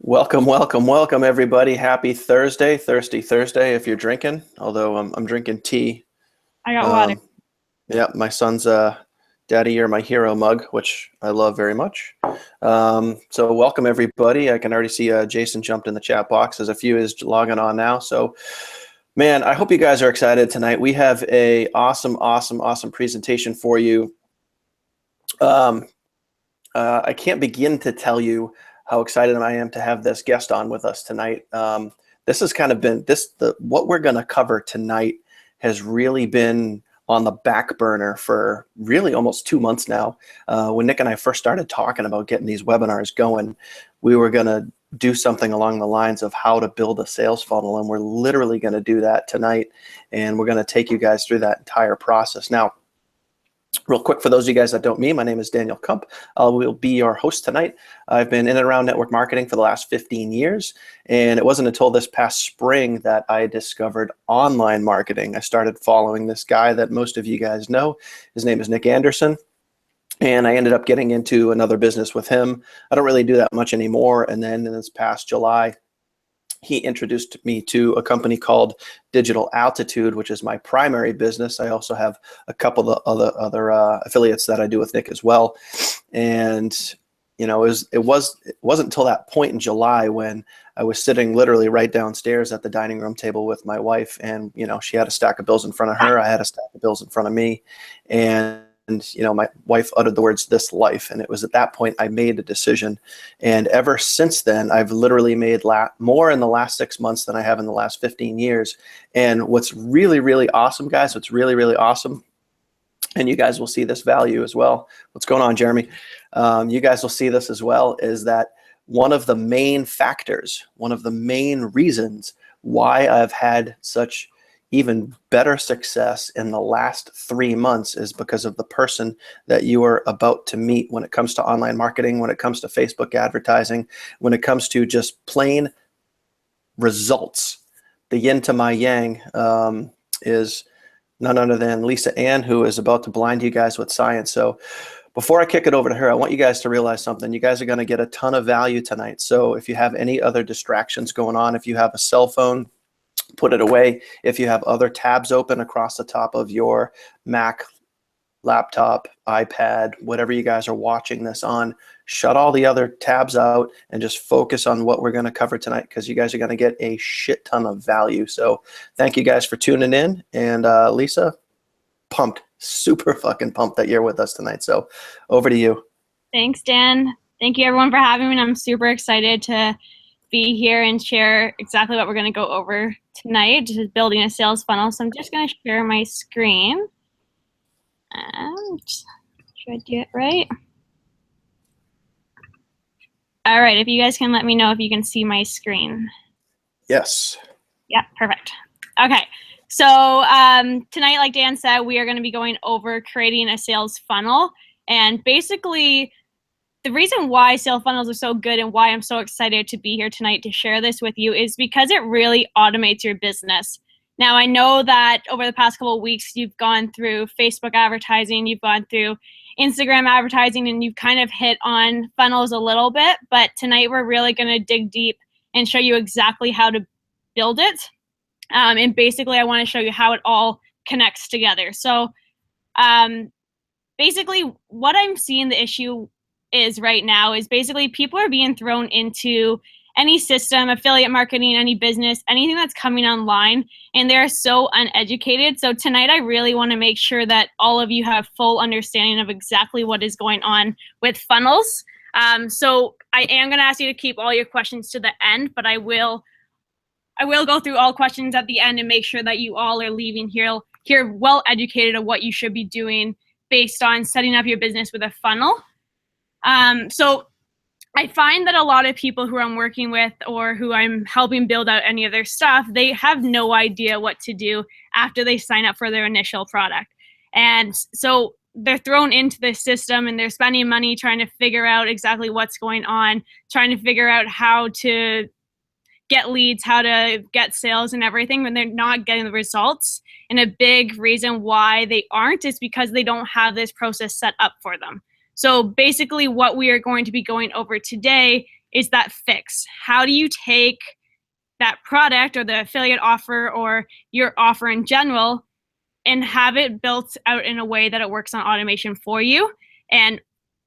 Welcome, welcome, welcome, everybody. Happy Thursday, Thirsty Thursday if you're drinking, although I'm drinking tea. I got water. Um, yeah, my son's Daddy, you're my hero mug, which I love very much. So welcome, everybody. I can already see Jason jumped in the chat box. There's a few is logging on now. So, man, I hope you guys are excited tonight. We have a awesome presentation for you. I can't begin to tell you how excited I am to have this guest on with us tonight. This has kind of been what we're going to cover tonight has really been on the back burner for really almost 2 months now. When Nick and I first started talking about getting these webinars going, we were going to do something along the lines of how to build a sales funnel, and we're literally going to do that tonight, and we're going to take you guys through that entire process. Now, real quick, for those of you guys that don't know me, my name is Daniel Kump. I will be your host tonight. I've been in and around network marketing for the last 15 years, and it wasn't until this past spring that I discovered online marketing. I started following this guy that most of you guys know. His name is Nick Anderson, and I ended up getting into another business with him. I don't really do that much anymore, and then in this past July, he introduced me to a company called Digital Altitude, which is my primary business. I also have a couple of other affiliates that I do with Nick as well. And you know, it wasn't until that point in July when I was sitting literally right downstairs at the dining room table with my wife, and you know, she had a stack of bills in front of her, I had a stack of bills in front of me, and you know, my wife uttered the words "this life," and it was at that point I made a decision. And ever since then, I've literally made more in the last 6 months than I have in the last 15 years. And what's really awesome, guys, what's really awesome, and you guys will see this value as well. What's going on, Jeremy? You guys will see this as well, is that one of the main factors, one of the main reasons why I've had such even better success in the last 3 months is because of the person that you are about to meet when it comes to online marketing, when it comes to Facebook advertising, when it comes to just plain results. The yin to my yang is none other than Lisa Ann, who is about to blind you guys with science. So before I kick it over to her, I want you guys to realize something. You guys are going to get a ton of value tonight. So if you have any other distractions going on, if you have a cell phone, put it away. If you have other tabs open across the top of your Mac, laptop, iPad, whatever you guys are watching this on, shut all the other tabs out and just focus on what we're going to cover tonight, because you guys are going to get a shit ton of value. So thank you guys for tuning in. And Lisa, pumped, super fucking pumped that you're with us tonight. So over to you. Thanks, Dan. Thank you, everyone, for having me. I'm super excited to be here and share exactly what we're going to go over tonight, just building a sales funnel. So I'm just going to share my screen. And should I do it right? All right, if you guys can let me know if you can see my screen. Yes. Yeah, perfect. Okay, so tonight, like Dan said, we are going to be going over creating a sales funnel. And basically, the reason why sales funnels are so good and why I'm so excited to be here tonight to share this with you is because it really automates your business. Now, I know that over the past couple of weeks, you've gone through Facebook advertising, you've gone through Instagram advertising, and you've kind of hit on funnels a little bit. But tonight, we're really going to dig deep and show you exactly how to build it. And basically, I want to show you how it all connects together. So basically, what I'm seeing the issue is right now is basically people are being thrown into any system, affiliate marketing, any business, anything that's coming online, and they're so uneducated. So tonight I really want to make sure that all of you have full understanding of exactly what is going on with funnels. So I am going to ask you to keep all your questions to the end, but I will go through all questions at the end and make sure that you all are leaving here well educated of what you should be doing based on setting up your business with a funnel. So I find that a lot of people who I'm working with or who I'm helping build out any of their stuff, they have no idea what to do after they sign up for their initial product. And so they're thrown into the system and they're spending money trying to figure out exactly what's going on, trying to figure out how to get leads, how to get sales and everything, when they're not getting the results. And a big reason why they aren't is because they don't have this process set up for them. So basically what we are going to be going over today is that fix. How do you take that product or the affiliate offer or your offer in general and have it built out in a way that it works on automation for you? And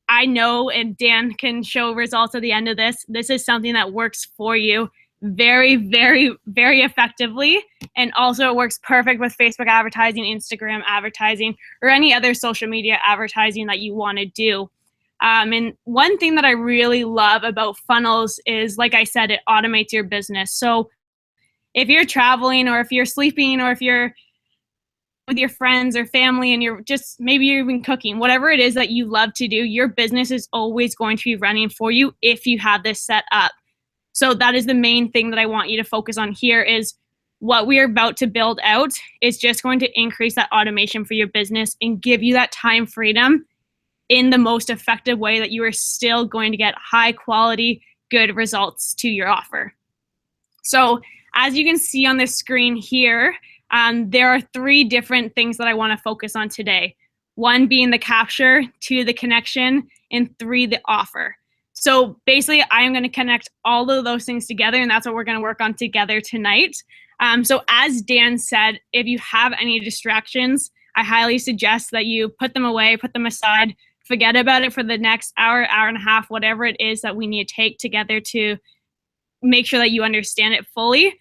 I know, and Dan can show results at the end of this, this is something that works for you very, very, very effectively. And also it works perfect with Facebook advertising, Instagram advertising, or any other social media advertising that you want to do. And one thing that I really love about funnels is, like I said, it automates your business. So if you're traveling or if you're sleeping or if you're with your friends or family and you're just, maybe you're even cooking, whatever it is that you love to do, your business is always going to be running for you if you have this set up. So that is the main thing that I want you to focus on here is what we are about to build out is just going to increase that automation for your business and give you that time freedom in the most effective way that you are still going to get high quality, good results to your offer. So as you can see on the screen here, there are 3 different things that I want to focus on today. 1 being the capture, 2 the connection, and 3 the offer. So basically, I am going to connect all of those things together, and that's what we're going to work on together tonight. So as Dan said, if you have any distractions, I highly suggest that you put them away, put them aside, forget about it for the next hour, hour and a half, whatever it is that we need to take together to make sure that you understand it fully,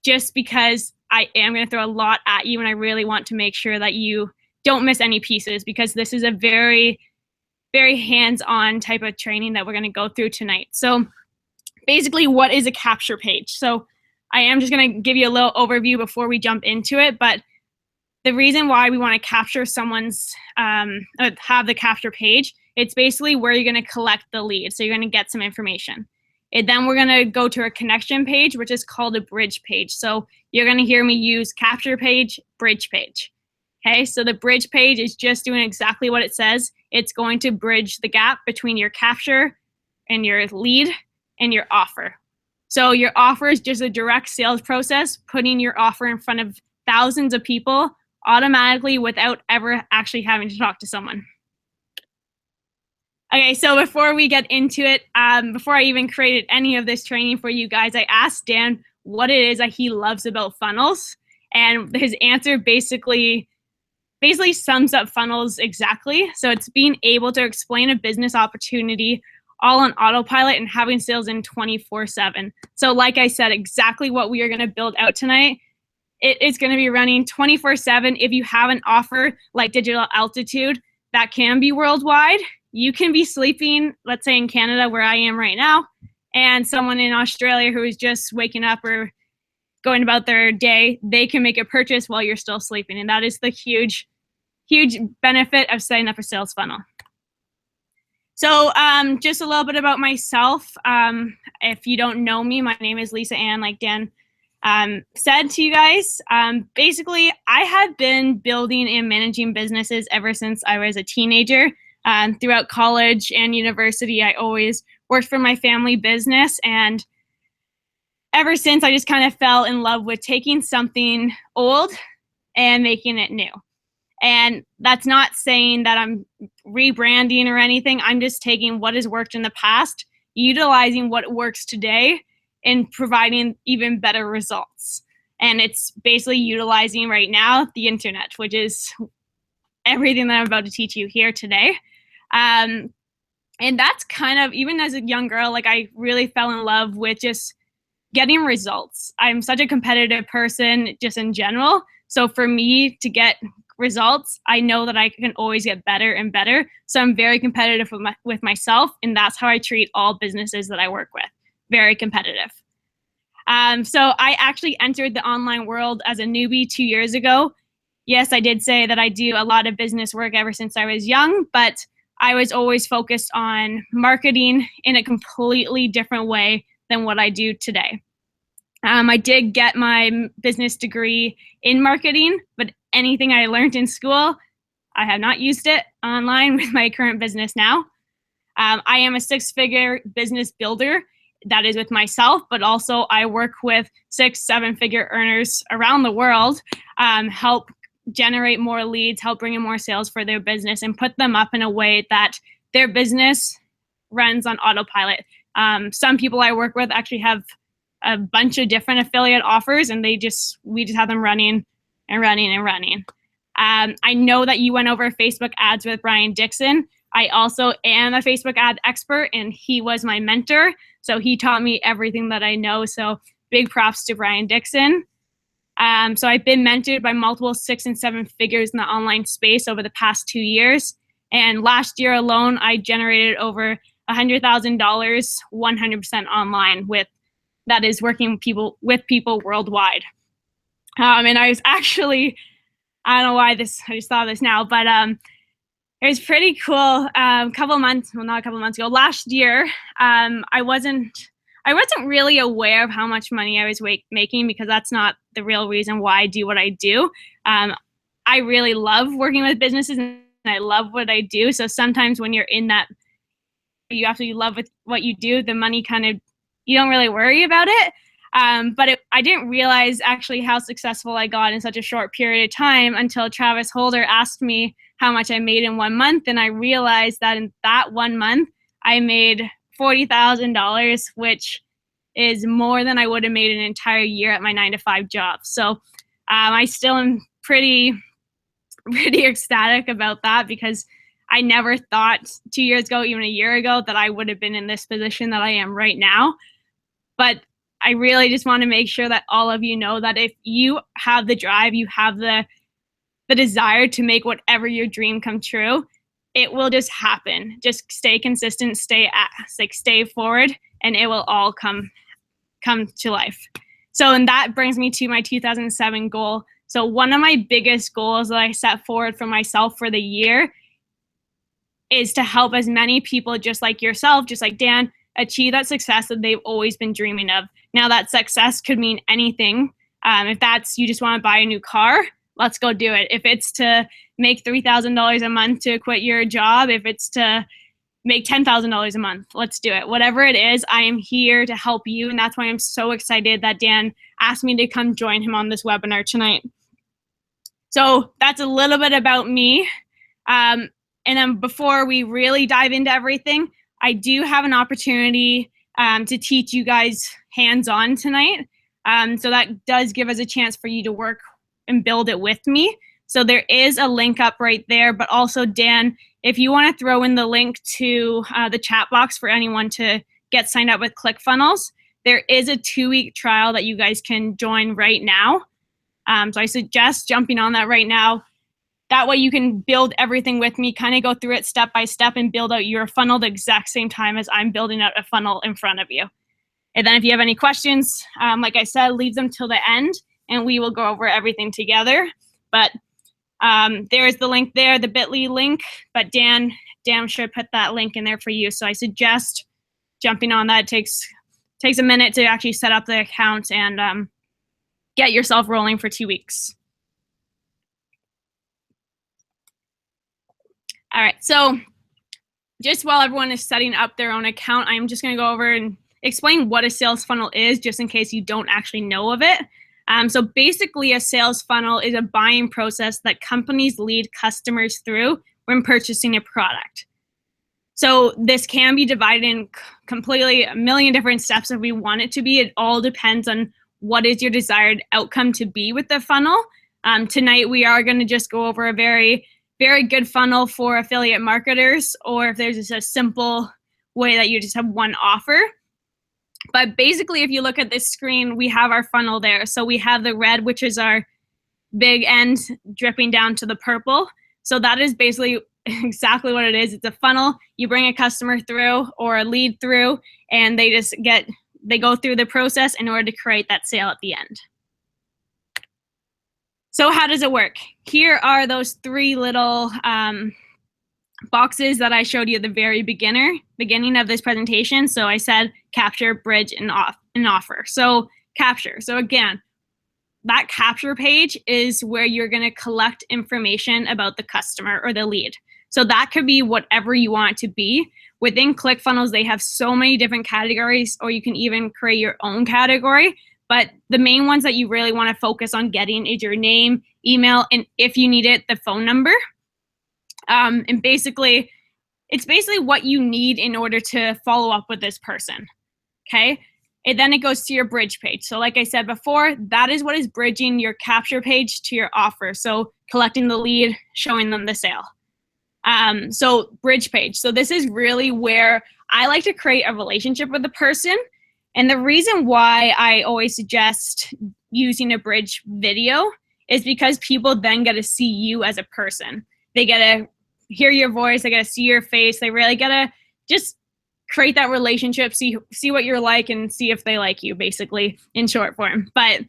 just because I am going to throw a lot at you and I really want to make sure that you don't miss any pieces, because this is a very, very hands-on type of training that we're going to go through tonight. So basically, what is a capture page? So I am just going to give you a little overview before we jump into it, but the reason why we want to capture someone's, have the capture page, it's basically where you're going to collect the lead. So you're going to get some information. And then we're going to go to a connection page, which is called a bridge page. So you're going to hear me use capture page, bridge page. Okay, so the bridge page is just doing exactly what it says. It's going to bridge the gap between your capture and your lead and your offer. So your offer is just a direct sales process, putting your offer in front of thousands of people automatically without ever actually having to talk to someone. Okay, so before we get into it, before I even created any of this training for you guys, I asked Dan what it is that he loves about funnels, and his answer basically sums up funnels exactly. So it's being able to explain a business opportunity all on autopilot and having sales in 24/7. So like I said, exactly what we are going to build out tonight. It is going to be running 24/7. If you have an offer like Digital Altitude that can be worldwide, you can be sleeping, let's say in Canada where I am right now, and someone in Australia who is just waking up or going about their day, they can make a purchase while you're still sleeping. And that is the huge, huge benefit of setting up a sales funnel. So just a little bit about myself. If you don't know me, my name is Lisa Ann, like Dan said to you guys. Basically, I have been building and managing businesses ever since I was a teenager. Throughout college and university, I always worked for my family business. And ever since, I just kind of fell in love with taking something old and making it new. And that's not saying that I'm rebranding or anything. I'm just taking what has worked in the past, utilizing what works today, and providing even better results. And it's basically utilizing right now the internet, which is everything that I'm about to teach you here today. And that's kind of, even as a young girl, like I really fell in love with just getting results. I'm such a competitive person just in general. So for me to get results, I know that I can always get better and better. So I'm very competitive with myself, and that's how I treat all businesses that I work with. Very competitive. So I actually entered the online world as a newbie 2 years ago. Yes, I did say that I do a lot of business work ever since I was young, but I was always focused on marketing in a completely different way than what I do today. I did get my business degree in marketing, but anything I learned in school, I have not used it online with my current business now. I am a 6-figure business builder. That is with myself, but also I work with 6-7-figure earners around the world, help generate more leads, help bring in more sales for their business, and put them up in a way that their business runs on autopilot. Some people I work with actually have a bunch of different affiliate offers, and we just have them running and running and running. I know that you went over Facebook ads with Brian Dixon. I also am a Facebook ad expert, and he was my mentor. So he taught me everything that I know. So big props to Brian Dixon. So I've been mentored by multiple 6 and 7 figures in the online space over the past 2 years. And last year alone, I generated over $100,000, 100% online that is working with people worldwide. And I was actually, I don't know why I just thought of this now, but it was pretty cool. Not a couple months ago, last year, I wasn't really aware of how much money I was making, because that's not the real reason why I do what I do. I really love working with businesses, and I love what I do. So sometimes when you're in that, you absolutely love what you do, the money kind of, you don't really worry about it. But I didn't realize actually how successful I got in such a short period of time until Travis Holder asked me how much I made in 1 month. And I realized that in that 1 month, I made $40,000, which is more than I would have made an entire year at my 9-to-5 job. So I still am pretty ecstatic about that, because I never thought 2 years ago, even a year ago, that I would have been in this position that I am right now. But I really just want to make sure that all of you know that if you have the drive, you have the desire to make whatever your dream come true, it will just happen. Just stay consistent, stay forward, and it will all come to life. So, and that brings me to my 2007 goal. So one of my biggest goals that I set forward for myself for the year is to help as many people just like yourself, just like Dan, achieve that success that they've always been dreaming of. Now, that success could mean anything. If that's you just want to buy a new car, let's go do it. If it's to make $3,000 a month to quit your job, if it's to make $10,000 a month, let's do it. Whatever it is, I am here to help you. And that's why I'm so excited that Dan asked me to come join him on this webinar tonight. So that's a little bit about me. And then before we really dive into everything, I do have an opportunity to teach you guys hands-on tonight. So that does give us a chance for you to work and build it with me. So there is a link up right there, but also Dan, if you want to throw in the link to the chat box for anyone to get signed up with ClickFunnels, there is a 2-week trial that you guys can join right now. So I suggest jumping on that right now. That way you can build everything with me, kind of go through it step by step and build out your funnel the exact same time as I'm building out a funnel in front of you. And then if you have any questions, like I said, leave them till the end and we will go over everything together. But there's the link there, the bit.ly link, but Dan should put that link in there for you. So I suggest jumping on that. It takes a minute to actually set up the account and get yourself rolling for 2 weeks. All right, so just while everyone is setting up their own account, I'm just gonna go over and explain what a sales funnel is, just in case you don't actually know of it. So basically a sales funnel is a buying process that companies lead customers through when purchasing a product. So this can be divided in completely a million different steps if we want it to be. It all depends on what is your desired outcome to be with the funnel. Tonight we are gonna just go over a very good funnel for affiliate marketers, or if there's just a simple way that you just have one offer. But basically, if you look at this screen, we have our funnel there. So we have the red, which is our big end dripping down to the purple. So that is basically exactly what it is. It's a funnel. You bring a customer through or a lead through, and they go through the process in order to create that sale at the end. So how does it work? Here are those 3 little boxes that I showed you at the very beginning of this presentation. So I said capture, bridge, and offer. So capture. So again, that capture page is where you're going to collect information about the customer or the lead. So that could be whatever you want it to be. Within ClickFunnels, they have so many different categories, or you can even create your own category. But the main ones that you really want to focus on getting is your name, email, and if you need it, the phone number. And basically, it's basically what you need in order to follow up with this person. Okay. And then it goes to your bridge page. So like I said before, that is what is bridging your capture page to your offer. So collecting the lead, showing them the sale. So bridge page. So this is really where I like to create a relationship with the person. And the reason why I always suggest using a bridge video is because people then get to see you as a person. They get to hear your voice, they get to see your face, they really get to just create that relationship, see what you're like, and see if they like you, basically, in short form. But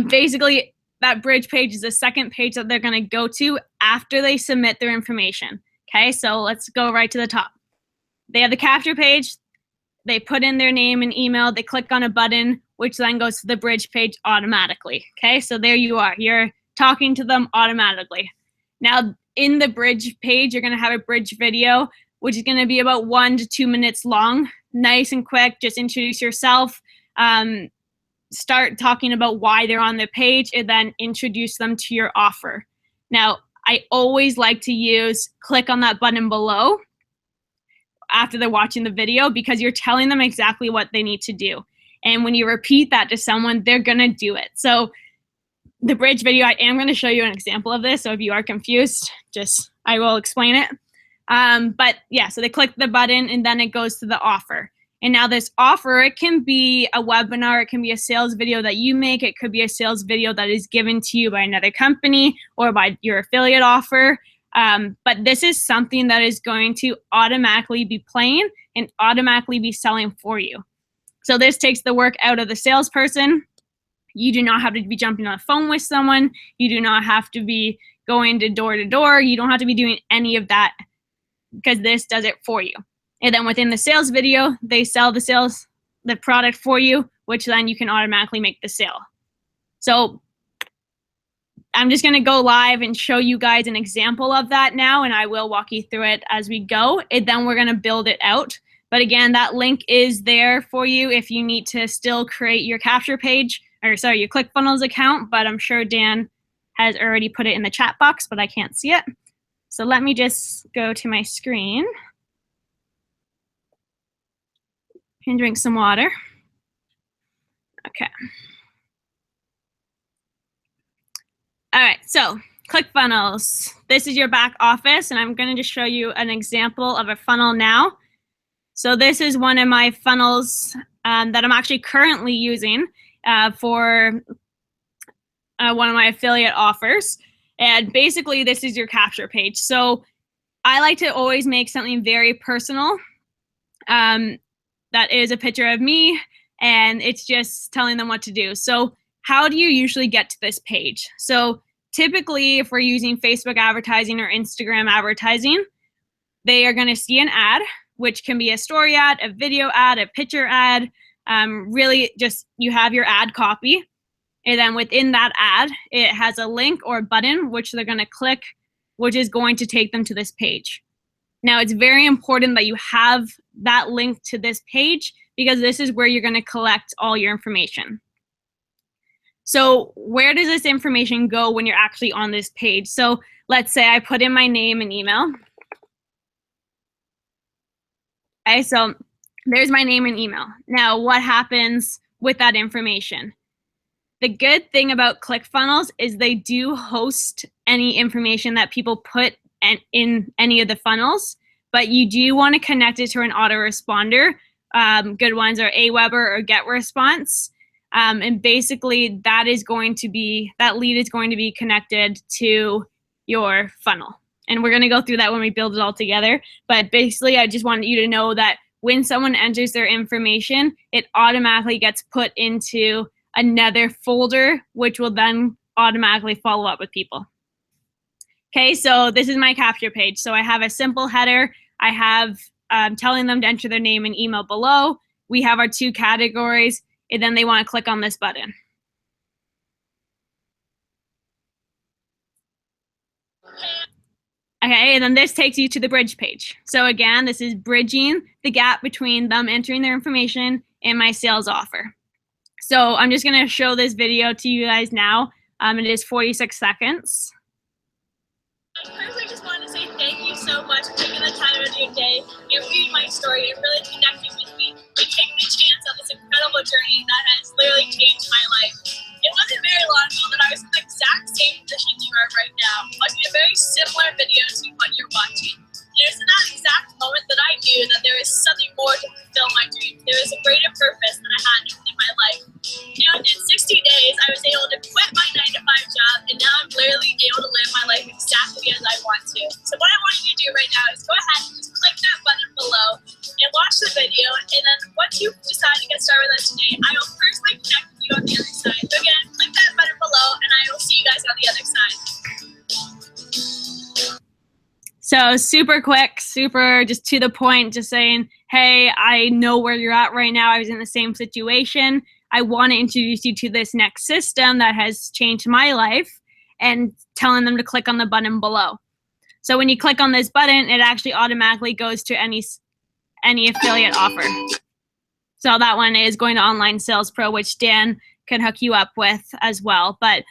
basically, that bridge page is the second page that they're going to go to after they submit their information. Okay, so let's go right to the top. They have the capture page. They put in their name and email. They click on a button, which then goes to the bridge page automatically. Okay, so there you are. You're talking to them automatically. Now, in the bridge page, you're going to have a bridge video, which is going to be about 1 to 2 minutes long. Nice and quick. Just introduce yourself. Start talking about why they're on the page, and then introduce them to your offer. Now, I always like to use click on that button below after they're watching the video, because you're telling them exactly what they need to do. And when you repeat that to someone, they're going to do it. So the bridge video, I am going to show you an example of this. So if you are confused, I will explain it. But yeah, so they click the button and then it goes to the offer. And now this offer, it can be a webinar, it can be a sales video that you make, it could be a sales video that is given to you by another company or by your affiliate offer. But this is something that is going to automatically be playing and automatically be selling for you. So this takes the work out of the salesperson. You do not have to be jumping on the phone with someone. You do not have to be going to door. You don't have to be doing any of that, because this does it for you. And then within the sales video, they sell the product for you, which then you can automatically make the sale. So I'm just going to go live and show you guys an example of that now, and I will walk you through it as we go. And then we're going to build it out. But again, that link is there for you if you need to still create your capture page, or sorry, your ClickFunnels account. But I'm sure Dan has already put it in the chat box, but I can't see it. So let me just go to my screen and drink some water. Okay. All right, so ClickFunnels. This is your back office, and I'm going to just show you an example of a funnel now. So this is one of my funnels that I'm actually currently using for one of my affiliate offers. And basically, this is your capture page. So I like to always make something very personal. That is a picture of me, and it's just telling them what to do. So how do you usually get to this page? So typically, if we're using Facebook advertising or Instagram advertising, they are going to see an ad, which can be a story ad, a video ad, a picture ad. Really just you have your ad copy. And then within that ad, it has a link or a button, which they're going to click, which is going to take them to this page. Now, it's very important that you have that link to this page, because this is where you're going to collect all your information. So where does this information go when you're actually on this page? So let's say I put in my name and email. Okay, so there's my name and email. Now, what happens with that information? The good thing about ClickFunnels is they do host any information that people put in any of the funnels, but you do want to connect it to an autoresponder. Good ones are Aweber or GetResponse. And basically that lead is going to be connected to your funnel. And we're going to go through that when we build it all together. But basically, I just wanted you to know that when someone enters their information, it automatically gets put into another folder, which will then automatically follow up with people. Okay, so this is my capture page. So I have a simple header. I have telling them to enter their name and email below. We have our 2 categories, and then they want to click on this button. Okay, and then this takes you to the bridge page. So again, this is bridging the gap between them entering their information and my sales offer. So I'm just going to show this video to you guys now. It is 46 seconds. I personally just wanted to say Thank you so much for taking the time out of your day. You're reading my story and really connecting with me and taking a chance on this incredible journey that has literally changed my life. It wasn't very long ago that I was in the exact same position you are right now, watching a very similar video to what you're watching. And it was in that exact moment that I knew that there was something more to fulfill my dreams. There was a greater purpose that I had in my life. And in 60 days, I was able to quit my 9-to-5 job, and now I'm literally able to live my life exactly as I want to. So what I want you to do right now is go ahead and just click that button below and watch the video. And then once you decide to get started with us today, I will personally connect with you on the other side. So again, click that button below, and I will see you guys on the other side. So super quick, super just to the point, just saying, hey, I know where you're at right now. I was in the same situation. I want to introduce you to this next system that has changed my life, and telling them to click on the button below. So when you click on this button, it actually automatically goes to any affiliate offer. So that one is going to Online Sales Pro, which Dan can hook you up with as well. But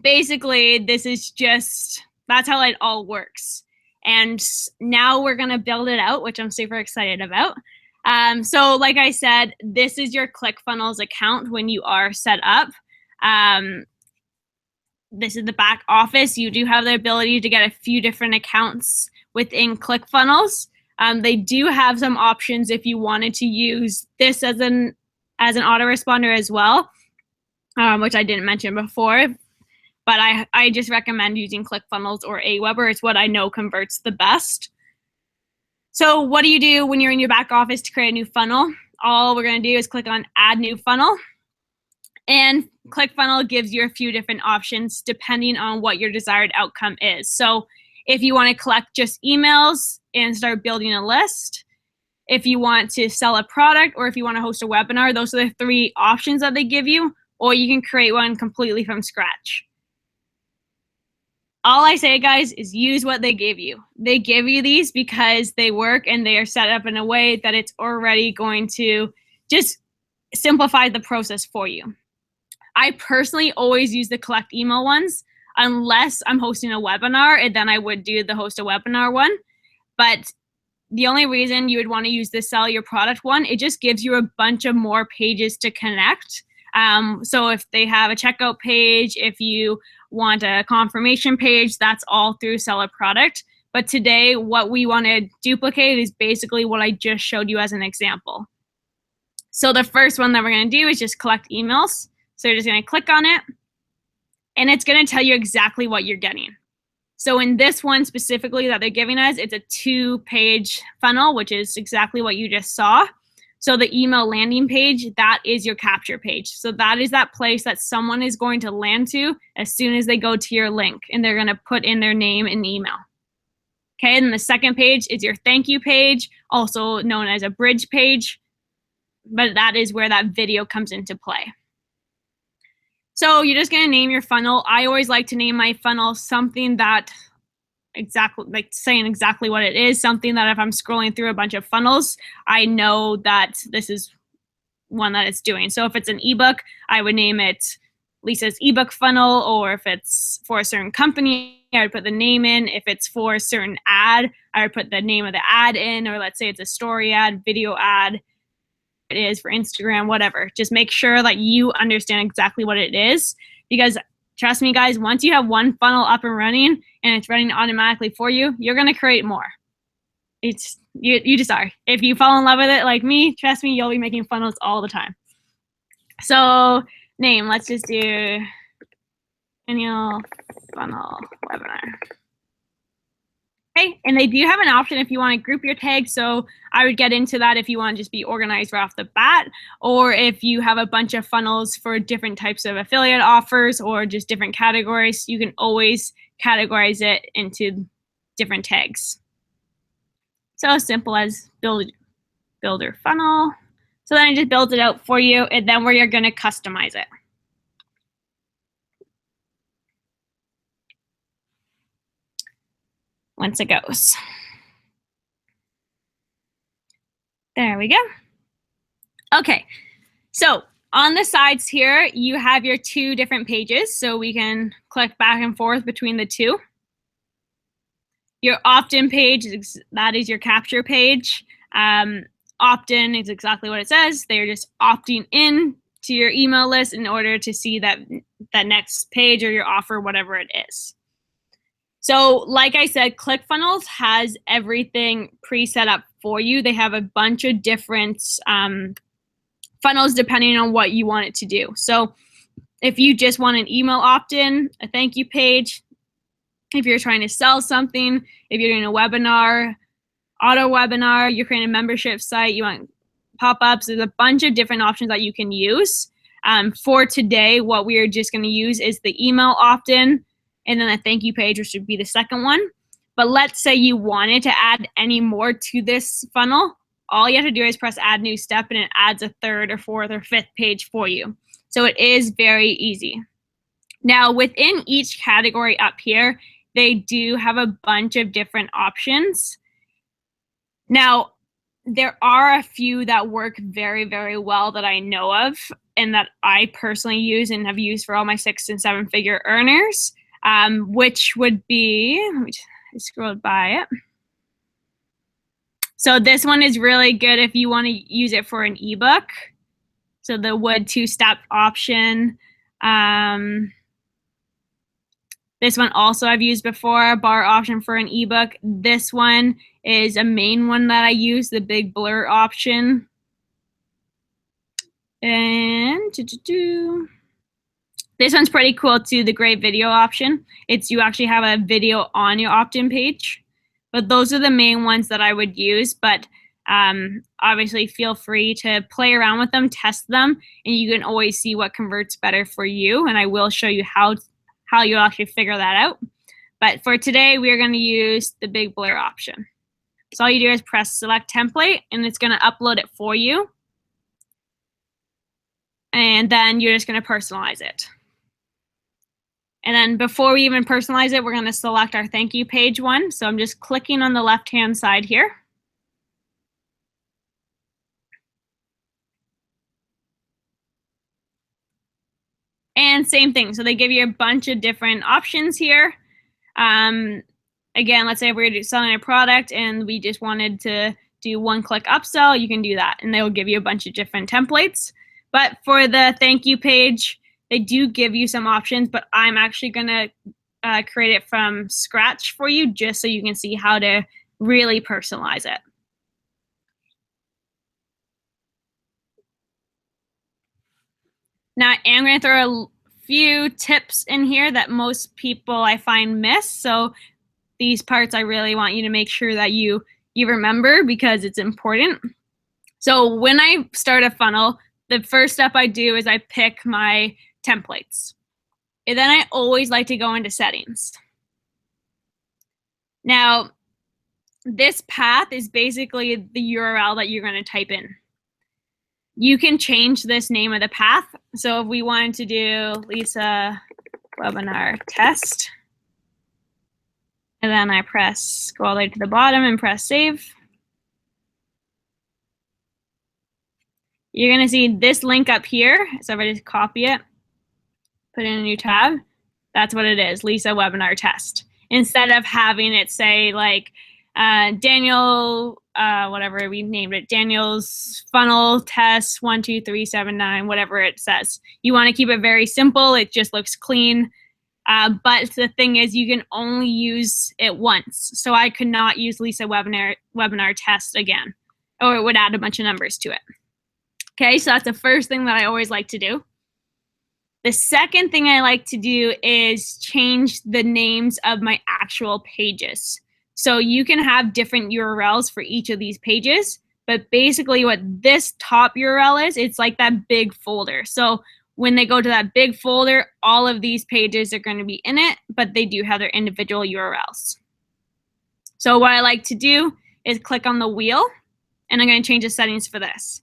basically, this is just, that's how it all works. And now we're going to build it out, which I'm super excited about. So like I said, this is your ClickFunnels account when you are set up. This is the back office. You do have the ability to get a few different accounts within ClickFunnels. They do have some options if you wanted to use this as an autoresponder as well, which I didn't mention before. But I just recommend using ClickFunnels or Aweber. It's what I know converts the best. So what do you do when you're in your back office to create a new funnel? All we're going to do is click on Add New Funnel. And ClickFunnels gives you a few different options depending on what your desired outcome is. So if you want to collect just emails and start building a list, if you want to sell a product, or if you want to host a webinar, those are the 3 options that they give you, or you can create one completely from scratch. All I say, guys, is use what they give you. They give you these because they work and they are set up in a way that it's already going to just simplify the process for you. I personally always use the collect email ones unless I'm hosting a webinar, and then I would do the host a webinar one. But the only reason you would want to use the sell your product one, it just gives you a bunch of more pages to connect. So if they have a checkout page, if you want a confirmation page, that's all through sell a product. But today, what we want to duplicate is basically what I just showed you as an example. So the first one that we're going to do is just collect emails. So you're just going to click on it, and it's going to tell you exactly what you're getting. So in this one specifically that they're giving us, it's a 2-page funnel, which is exactly what you just saw. So the email landing page, that is your capture page. So that is that place that someone is going to land to as soon as they go to your link, and they're going to put in their name and email. Okay, and the second page is your thank you page, also known as a bridge page, but that is where that video comes into play. So you're just going to name your funnel. I always like to name my funnel something that exactly, like saying exactly what it is, something that if I'm scrolling through a bunch of funnels, I know that this is one that it's doing. So if it's an ebook, I would name it Lisa's ebook funnel, or if it's for a certain company, I would put the name in. If it's for a certain ad, I would put the name of the ad in, or let's say it's a story ad, video ad, it is for Instagram, whatever. Just make sure that you understand exactly what it is, because trust me, guys, once you have one funnel up and running and it's running automatically for you, you're going to create more. It's you just are. If you fall in love with it like me, trust me, you'll be making funnels all the time. So name, let's just do annual funnel webinar. Okay, and they do have an option if you want to group your tags. So I would get into that if you want to just be organized right off the bat, or if you have a bunch of funnels for different types of affiliate offers or just different categories, you can always categorize it into different tags. So as simple as builder funnel. So then it just builds it out for you, and then where you're going to customize it. Once it goes. There we go. Okay, so on the sides here, you have your 2 different pages, so we can click back and forth between the 2. Your opt-in page, that is your capture page. Opt-in is exactly what it says. They're just opting in to your email list in order to see that next page or your offer, whatever it is. So like I said, ClickFunnels has everything pre-set up for you. They have a bunch of different funnels depending on what you want it to do. So if you just want an email opt-in, a thank you page, if you're trying to sell something, if you're doing a webinar, auto webinar, you're creating a membership site, you want pop-ups, there's a bunch of different options that you can use. For today, what we are just going to use is the email opt-in and then a thank you page, which would be the second one. But let's say you wanted to add any more to this funnel. All you have to do is press add new step and it adds a third or fourth or fifth page for you. So it is very easy. Now within each category up here, they do have a bunch of different options. Now, there are a few that work very, very well that I know of and that I personally use and have used for all my 6- and 7-figure earners, which would be, let me just scroll by it. So this one is really good if you want to use it for an ebook. So the wood 2-step option. This one also I've used before, bar option for an ebook. This one is a main one that I use, the big blur option. And this one's pretty cool too, the great video option. It's you actually have a video on your opt-in page. But those are the main ones that I would use. But obviously feel free to play around with them, test them, and you can always see what converts better for you. And I will show you how you'll actually figure that out. But for today, we're going to use the big blur option. So all you do is press select template and it's going to upload it for you. And then you're just going to personalize it. And then before we even personalize it, we're going to select our thank you page one. So I'm just clicking on the left-hand side here. And same thing. So they give you a bunch of different options here. Again, let's say we're selling a product and we just wanted to do one-click upsell, you can do that. And they will give you a bunch of different templates. But for the thank you page, they do give you some options, but I'm actually going to create it from scratch for you just so you can see how to really personalize it. Now, I'm going to throw a few tips in here that most people I find miss. So these parts I really want you to make sure that you remember because it's important. So when I start a funnel, the first step I do is I pick my templates. And then I always like to go into settings. Now, this path is basically the URL that you're going to type in. You can change this name of the path. So if we wanted to do Lisa webinar test, and then I go all the way to the bottom and press save. You're going to see this link up here. So if I just copy it, put in a new tab, that's what it is, Lisa webinar test. Instead of having it say like Daniel, whatever we named it, Daniel's funnel test 1, 2, 3, 7, 9, whatever it says. You want to keep it very simple. It just looks clean. But the thing is, you can only use it once. So I could not use Lisa webinar test again, or it would add a bunch of numbers to it. Okay, so that's the first thing that I always like to do. The second thing I like to do is change the names of my actual pages. So you can have different URLs for each of these pages, but basically what this top URL is, it's like that big folder. So when they go to that big folder, all of these pages are going to be in it, but they do have their individual URLs. So what I like to do is click on the wheel, and I'm going to change the settings for this.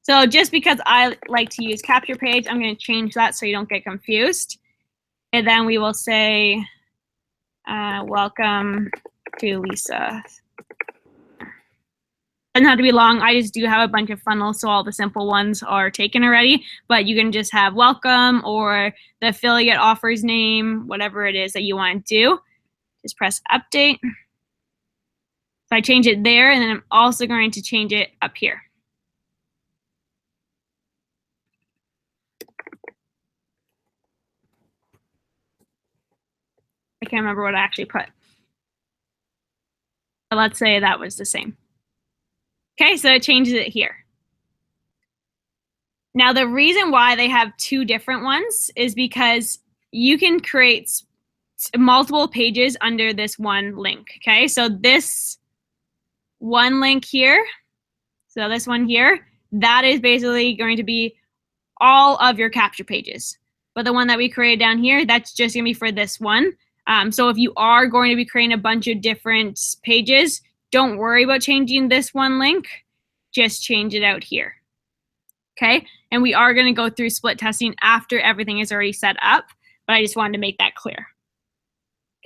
So just because I like to use capture page, I'm going to change that so you don't get confused. And then we will say, welcome to Lisa. Doesn't have to be long. I just do have a bunch of funnels, so all the simple ones are taken already. But you can just have welcome or the affiliate offers name, whatever it is that you want to do. Just press update. So I change it there, and then I'm also going to change it up here. I can't remember what I actually put. But let's say that was the same. Okay, so it changes it here. Now, the reason why they have two different ones is because you can create multiple pages under this one link. Okay, so this one link here, so this one here, that is basically going to be all of your capture pages. But the one that we created down here, that's just gonna be for this one. So if you are going to be creating a bunch of different pages, don't worry about changing this one link, just change it out here. Okay, and we are gonna go through split testing after everything is already set up, but I just wanted to make that clear.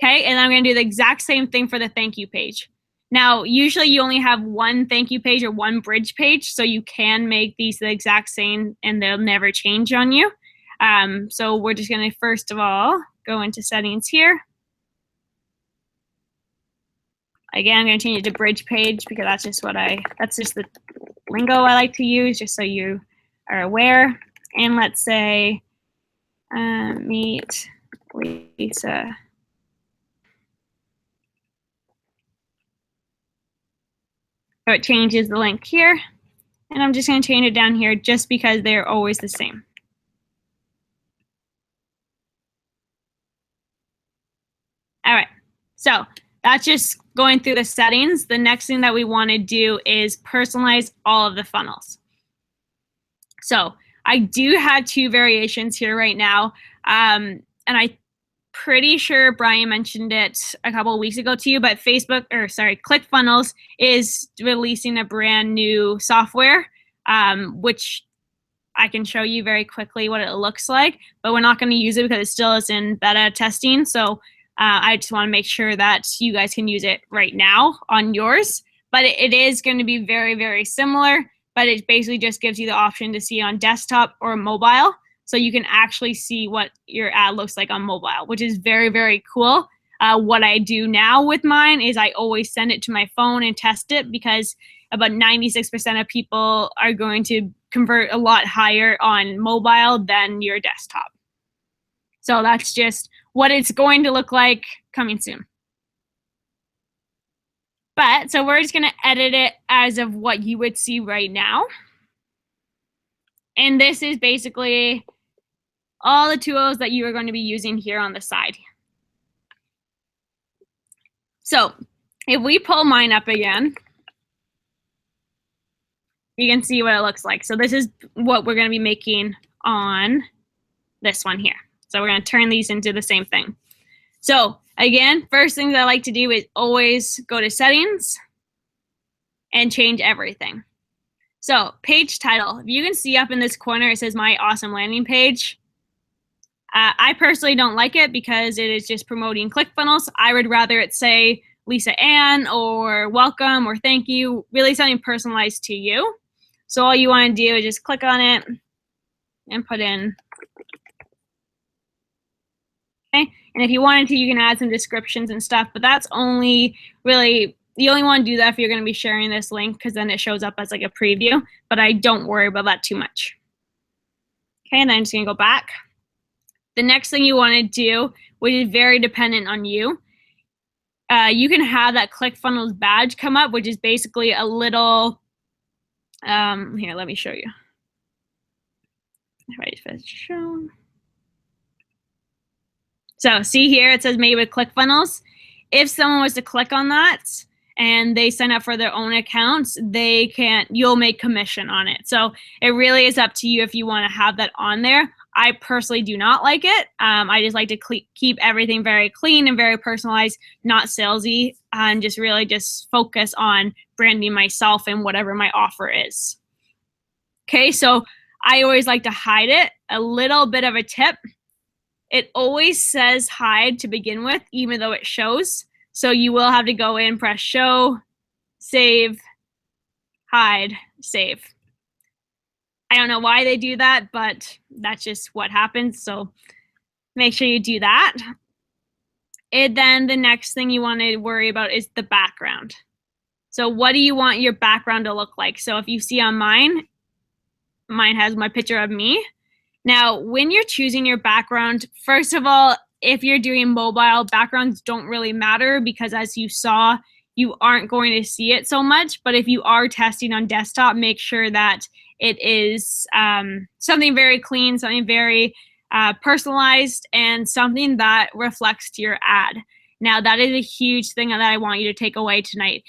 Okay, and I'm gonna do the exact same thing for the thank you page. Now, usually you only have one thank you page or one bridge page, so you can make these the exact same and they'll never change on you. So we're just gonna first of all go into settings here. Again, I'm gonna change it to bridge page because that's just the lingo I like to use, just so you are aware. And let's say meet Lisa. So it changes the link here, and I'm just going to change it down here just because they're always the same. All right, so that's just going through the settings. The next thing that we want to do is personalize all of the funnels. So I do have two variations here right now, and I'm pretty sure Brian mentioned it a couple of weeks ago to you, but ClickFunnels is releasing a brand new software, which I can show you very quickly what it looks like, but we're not going to use it because it still is in beta testing. So I just want to make sure that you guys can use it right now on yours, but it is going to be very, very similar, but it basically just gives you the option to see on desktop or mobile. So you can actually see what your ad looks like on mobile, which is very, very cool. What I do now with mine is I always send it to my phone and test it because about 96% of people are going to convert a lot higher on mobile than your desktop. So that's just what it's going to look like coming soon. But so we're just going to edit it as of what you would see right now. And this is basically all the tools that you are going to be using here on the side. So if we pull mine up again, you can see what it looks like. So this is what we're going to be making on this one here. So we're going to turn these into the same thing. So again, first thing that I like to do is always go to settings and change everything. So page title, if you can see up in this corner, it says my awesome landing page. I personally don't like it because it is just promoting ClickFunnels. I would rather it say Lisa Ann or welcome or thank you, really something personalized to you. So all you want to do is just click on it and put in. Okay, and if you wanted to, you can add some descriptions and stuff, but that's only really, you only want to do that if you're going to be sharing this link because then it shows up as like a preview, but I don't worry about that too much. Okay, and then I'm just going to go back. The next thing you want to do, which is very dependent on you, you can have that ClickFunnels badge come up, which is basically a little, here, let me show you. So see here, it says made with ClickFunnels. If someone was to click on that and they sign up for their own accounts, you'll make commission on it. So it really is up to you if you want to have that on there. I personally do not like it. I just like to keep everything very clean and very personalized, not salesy, and just really just focus on branding myself and whatever my offer is. Okay, so I always like to hide it. A little bit of a tip. It always says hide to begin with, even though it shows. So you will have to go in, press show, save, hide, save. I don't know why they do that, but that's just what happens. So make sure you do that. And then the next thing you want to worry about is the background. So what do you want your background to look like? So if you see on mine has my picture of me. Now, when you're choosing your background, first of all, if you're doing mobile, backgrounds don't really matter because as you saw, you aren't going to see it so much. But if you are testing on desktop, make sure that it is something very clean, something very personalized, and something that reflects to your ad. Now, that is a huge thing that I want you to take away tonight.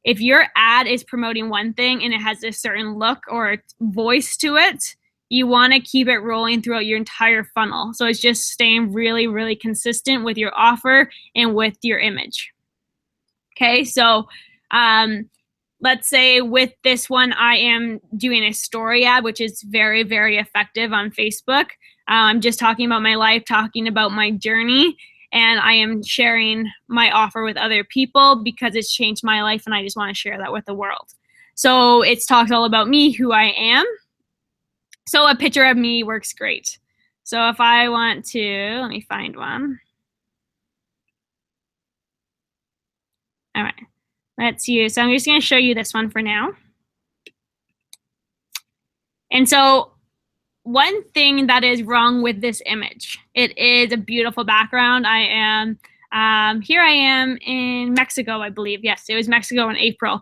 If your ad is promoting one thing and it has a certain look or voice to it, you want to keep it rolling throughout your entire funnel. So it's just staying really, really consistent with your offer and with your image. Okay, so let's say with this one, I am doing a story ad, which is very, very effective on Facebook. I'm just talking about my life, talking about my journey, and I am sharing my offer with other people because it's changed my life and I just want to share that with the world. So it's talked all about me, who I am. So a picture of me works great. So if I want to, let me find one. All right, let's use, so I'm just going to show you this one for now. And so one thing that is wrong with this image, it is a beautiful background. I am, here I am in Mexico, I believe. Yes, it was Mexico in April.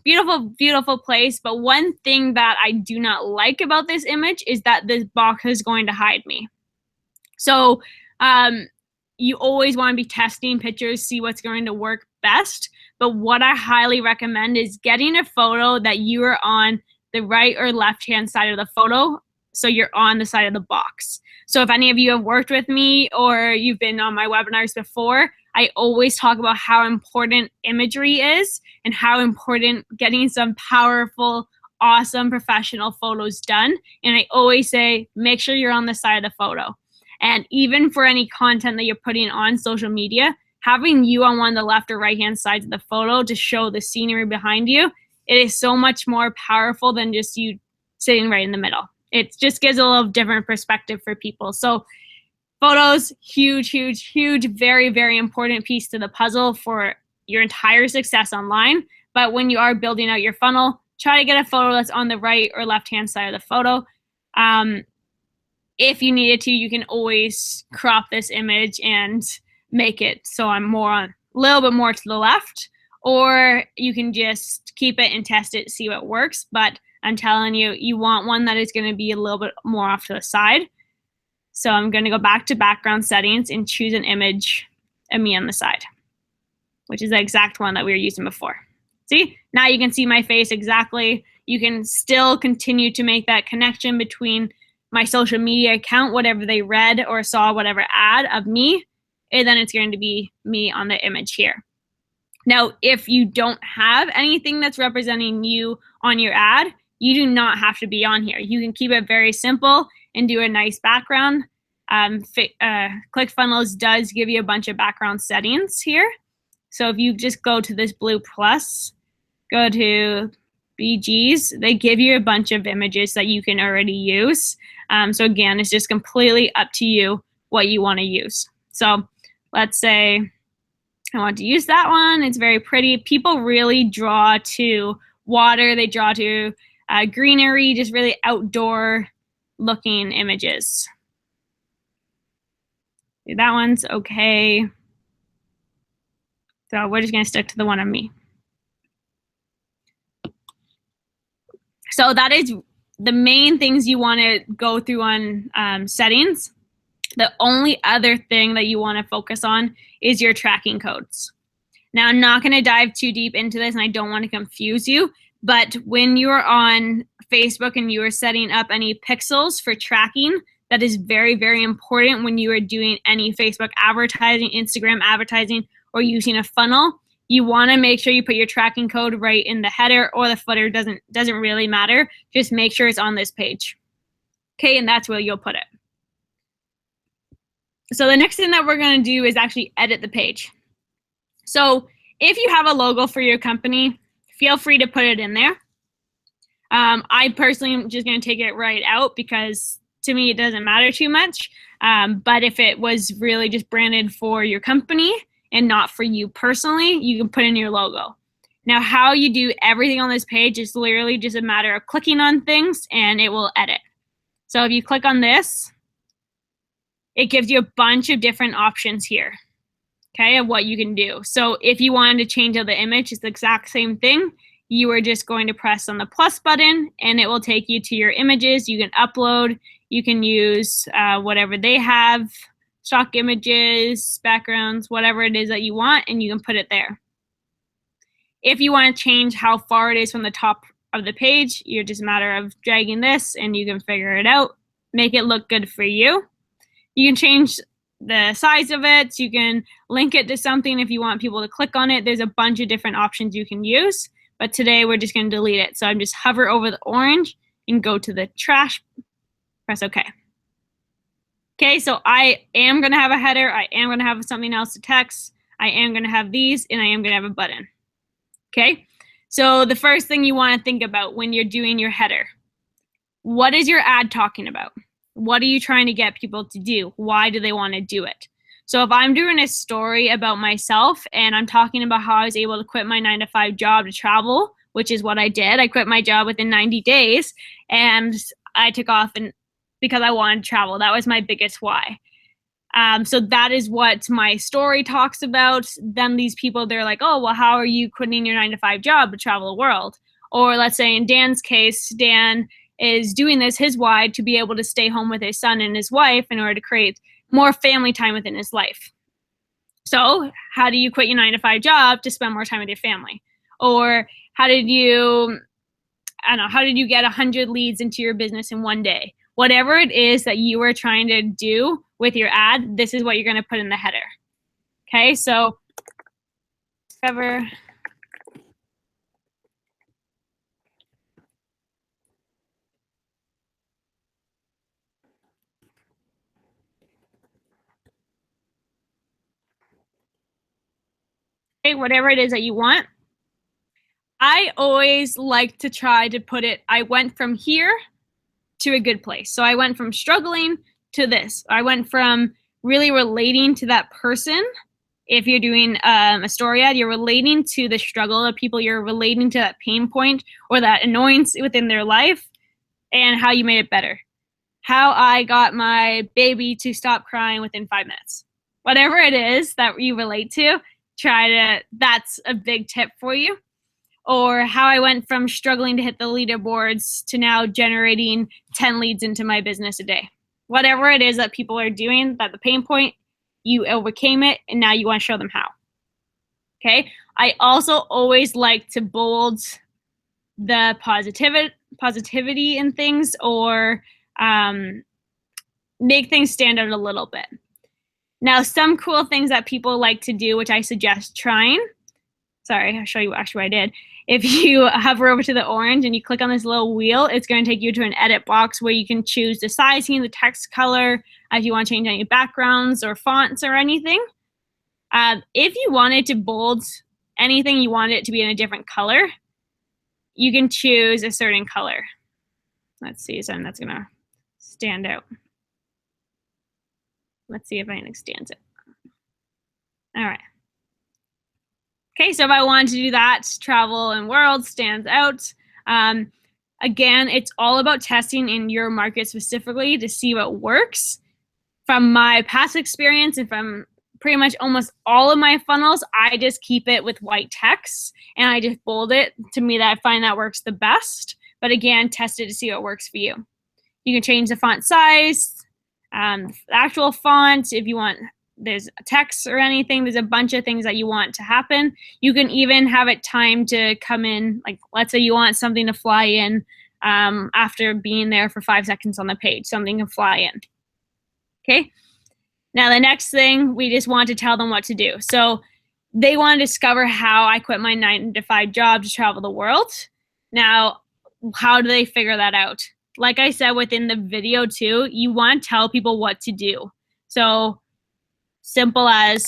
Beautiful, beautiful place. But one thing that I do not like about this image is that this box is going to hide me. So you always want to be testing pictures, see what's going to work best. But what I highly recommend is getting a photo that you are on the right or left-hand side of the photo, so you're on the side of the box. So if any of you have worked with me or you've been on my webinars before, I always talk about how important imagery is and how important getting some powerful, awesome, professional photos done. And I always say, make sure you're on the side of the photo. And even for any content that you're putting on social media, having you on one of the left or right-hand sides of the photo to show the scenery behind you, it is so much more powerful than just you sitting right in the middle. It just gives a little different perspective for people. So photos, huge, huge, huge, very, very important piece to the puzzle for your entire success online. But when you are building out your funnel, try to get a photo that's on the right or left-hand side of the photo. If you needed to, you can always crop this image and make it so I'm more on a little bit more to the left, or you can just keep it and test it, see what works. But I'm telling you, you want one that is going to be a little bit more off to the side. So I'm going to go back to background settings and choose an image of me on the side, which is the exact one that we were using before. See, now you can see my face exactly. You can still continue to make that connection between my social media account, whatever they read or saw, whatever ad of me, and then it's going to be me on the image here. Now, if you don't have anything that's representing you on your ad, you do not have to be on here. You can keep it very simple and do a nice background. ClickFunnels does give you a bunch of background settings here. So if you just go to this blue plus, go to BGs, they give you a bunch of images that you can already use. So again, it's just completely up to you what you want to use. So let's say I want to use that one. It's very pretty. People really draw to water. They draw to greenery, just really outdoor looking images. That one's okay. So we're just going to stick to the one of me. So that is the main things you want to go through on settings. The only other thing that you want to focus on is your tracking codes. Now, I'm not going to dive too deep into this, and I don't want to confuse you, but when you're on Facebook and you are setting up any pixels for tracking, that is very, very important when you are doing any Facebook advertising, Instagram advertising, or using a funnel. You want to make sure you put your tracking code right in the header or the footer, doesn't really matter. Just make sure it's on this page. Okay, and that's where you'll put it. So the next thing that we're going to do is actually edit the page. So if you have a logo for your company, feel free to put it in there. I personally am just going to take it right out because to me it doesn't matter too much. But if it was really just branded for your company and not for you personally, you can put in your logo. Now, how you do everything on this page is literally just a matter of clicking on things and it will edit. So if you click on this, it gives you a bunch of different options here, okay, of what you can do. So if you wanted to change out the image, it's the exact same thing. You are just going to press on the plus button and it will take you to your images. You can upload, you can use whatever they have, stock images, backgrounds, whatever it is that you want, and you can put it there. If you want to change how far it is from the top of the page, you're just a matter of dragging this and you can figure it out, make it look good for you. You can change the size of it. You can link it to something if you want people to click on it. There's a bunch of different options you can use, but today we're just going to delete it. So I'm just hover over the orange and go to the trash, press OK. Okay, so I am going to have a header. I am going to have something else to text. I am going to have these, and I am going to have a button. Okay, so the first thing you want to think about when you're doing your header, what is your ad talking about? What are you trying to get people to do? Why do they want to do it? So if I'm doing a story about myself and I'm talking about how I was able to quit my 9-to-5 job to travel, which is what I did. I quit my job within 90 days and I took off and because I wanted to travel. That was my biggest why. So that is what my story talks about. Then these people, they're like, oh, well, how are you quitting your 9-to-5 job to travel the world? Or let's say in Dan's case, Dan is doing this, his why, to be able to stay home with his son and his wife in order to create more family time within his life. So how do you quit your 9-to-5 job to spend more time with your family? Or how did you get 100 leads into your business in one day? Whatever it is that you are trying to do with your ad, this is what you're going to put in the header. Okay, so discover. Okay, whatever it is that you want. I always like to try to put it, I went from here to a good place. So I went from struggling to this. I went from really relating to that person. If you're doing a story ad, you're relating to the struggle of people, you're relating to that pain point or that annoyance within their life and how you made it better. How I got my baby to stop crying within 5 minutes. Whatever it is that you relate to, that's a big tip for you. Or how I went from struggling to hit the leaderboards to now generating 10 leads into my business a day. Whatever it is that people are doing, that the pain point, you overcame it, and now you want to show them how. Okay? I also always like to bold the positivity in things or make things stand out a little bit. Now, some cool things that people like to do, which I suggest trying. Sorry, I'll show you actually what I did. If you hover over to the orange and you click on this little wheel, it's going to take you to an edit box where you can choose the sizing, the text color, if you want to change any backgrounds or fonts or anything. If you wanted to bold anything, you want it to be in a different color, you can choose a certain color. Let's see, so that's going to stand out. Let's see if anything stands out. All right. Okay, so if I wanted to do that, travel and world stands out. Again, it's all about testing in your market specifically to see what works. From my past experience and from pretty much almost all of my funnels, I just keep it with white text and I just bold it. To me, that I find that works the best. But again, test it to see what works for you. You can change the font size, the actual font, if you want. There's text or anything, there's a bunch of things that you want to happen. You can even have it timed to come in, like let's say you want something to fly in after being there for 5 seconds on the page, something can fly in. Okay, now the next thing, we just want to tell them what to do. So they want to discover how I quit my 9-to-5 job to travel the world. Now, how do they figure that out? Like I said within the video too, you want to tell people what to do. So simple as,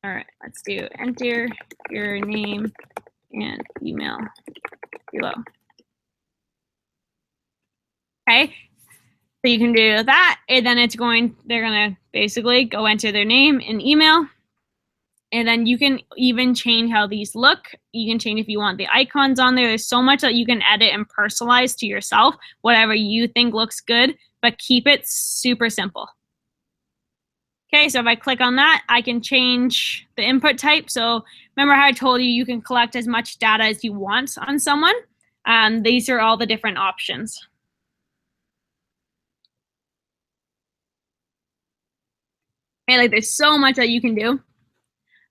all right, let's do enter your name and email below. Okay, so you can do that, and then they're gonna basically go enter their name and email, And then you can even change how these look. You can change if you want the icons on there. There's so much that you can edit and personalize to yourself, whatever you think looks good, but keep it super simple. Okay, so if I click on that, I can change the input type. So remember how I told you you can collect as much data as you want on someone? These are all the different options. Okay, like there's so much that you can do.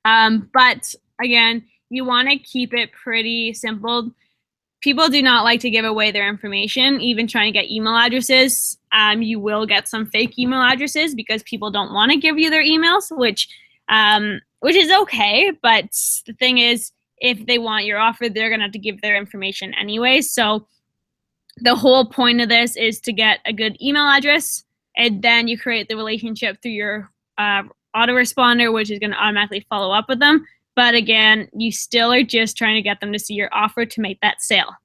But again, you want to keep it pretty simple. People do not like to give away their information, even trying to get email addresses. You will get some fake email addresses because people don't want to give you their emails, which is okay. But the thing is, if they want your offer, they're going to have to give their information anyway. So the whole point of this is to get a good email address, and then you create the relationship through your autoresponder, which is going to automatically follow up with them. But again, you still are just trying to get them to see your offer to make that sale.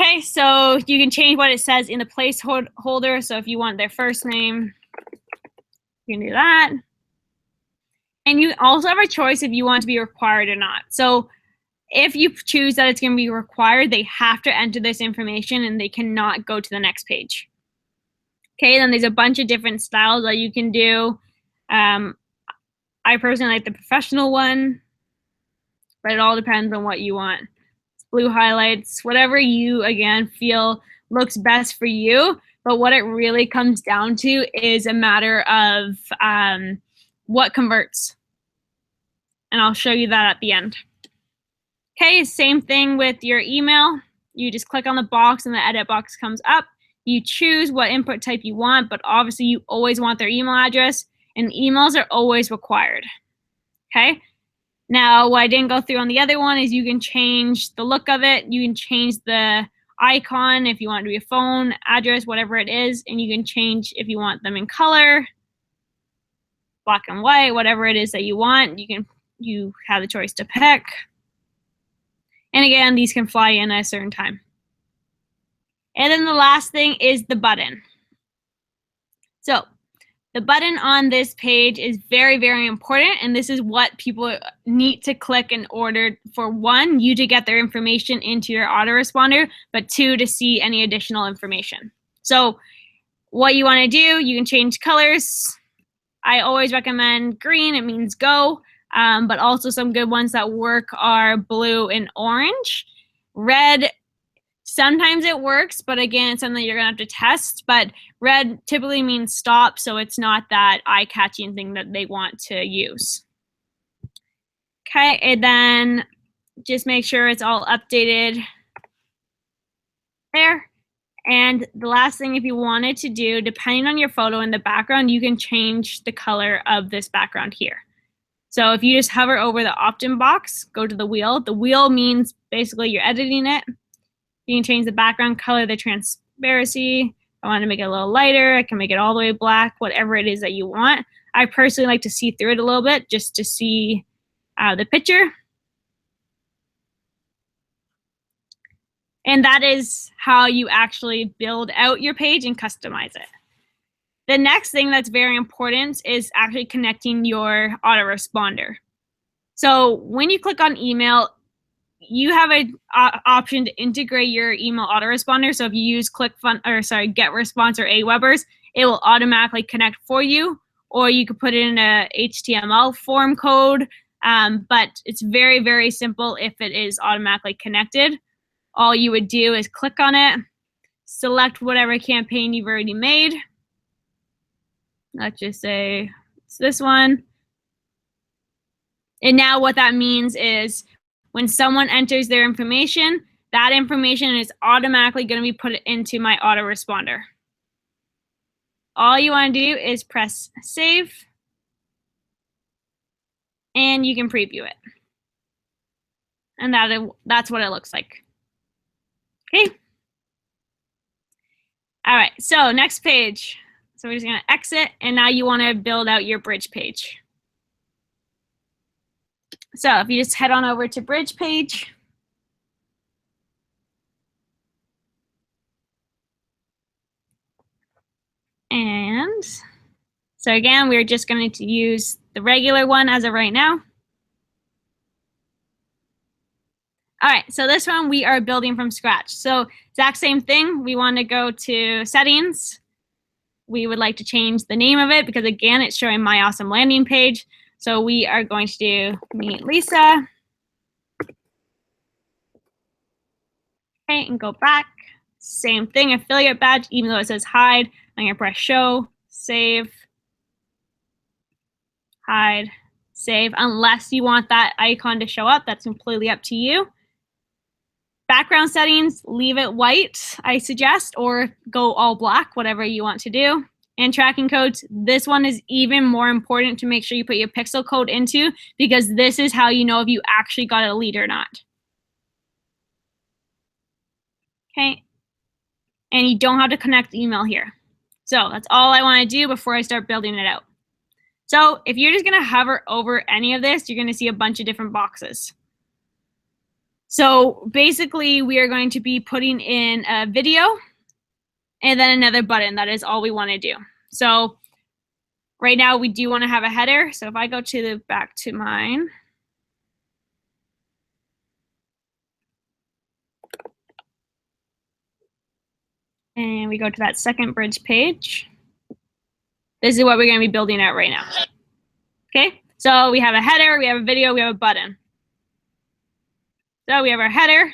Okay, so you can change what it says in the placeholder. So if you want their first name, you can do that. And you also have a choice if you want to be required or not. So if you choose that it's going to be required, they have to enter this information and they cannot go to the next page. Okay, then there's a bunch of different styles that you can do. I personally like the professional one, but it all depends on what you want. Blue highlights, whatever you, again, feel looks best for you. But what it really comes down to is a matter of what converts. And I'll show you that at the end. Okay, same thing with your email. You just click on the box and the edit box comes up. You choose what input type you want, but obviously you always want their email address, and emails are always required. Okay, now what I didn't go through on the other one is you can change the look of it. You can change the icon if you want it to be a phone, address, whatever it is, and you can change if you want them in color, black and white, whatever it is that you want. You have the choice to pick. And again, these can fly in at a certain time. And then the last thing is the button. So the button on this page is very, very important, and this is what people need to click in order for, one, you to get their information into your autoresponder, but two, to see any additional information. So what you want to do, you can change colors. I always recommend green, it means go, but also some good ones that work are blue and orange. Red, sometimes it works, but again, it's something you're gonna have to test. But red typically means stop, so it's not that eye-catching thing that they want to use. Okay, and then just make sure it's all updated there. And the last thing, if you wanted to do, depending on your photo in the background, you can change the color of this background here. So if you just hover over the opt-in box, go to the wheel. The wheel means basically you're editing it. You can change the background color, the transparency. If I want to make it a little lighter, I can make it all the way black, whatever it is that you want. I personally like to see through it a little bit just to see the picture. And that is how you actually build out your page and customize it. The next thing that's very important is actually connecting your autoresponder. So when you click on email, you have an option to integrate your email autoresponder. So if you use GetResponse or Aweber's, it will automatically connect for you, or you could put it in a HTML form code. But it's very, very simple if it is automatically connected. All you would do is click on it, select whatever campaign you've already made. Let's just say it's this one. And now what that means is when someone enters their information, that information is automatically going to be put into my autoresponder. All you want to do is press save, and you can preview it. And that's what it looks like. Okay. All right, so next page. So we're just going to exit, and now you want to build out your bridge page. So if you just head on over to bridge page, and so again, we're just going to use the regular one as of right now. All right, so this one we are building from scratch. So exact same thing. We want to go to settings. We would like to change the name of it because again, it's showing my awesome landing page. So we are going to do Meet Lisa. Okay, and go back. Same thing, affiliate badge, even though it says hide. I'm gonna press show, save, hide, save, unless you want that icon to show up. That's completely up to you. Background settings, leave it white, I suggest, or go all black, whatever you want to do. And tracking codes, this one is even more important to make sure you put your pixel code into because this is how you know if you actually got a lead or not. Okay, and you don't have to connect email here. So that's all I want to do before I start building it out. So if you're just going to hover over any of this, you're going to see a bunch of different boxes. So basically, we are going to be putting in a video and then another button. That is all we want to do. So right now, we do want to have a header. So if I go to the back to mine. And we go to that second bridge page. This is what we're going to be building out right now. Okay, so we have a header, we have a video, we have a button. So we have our header,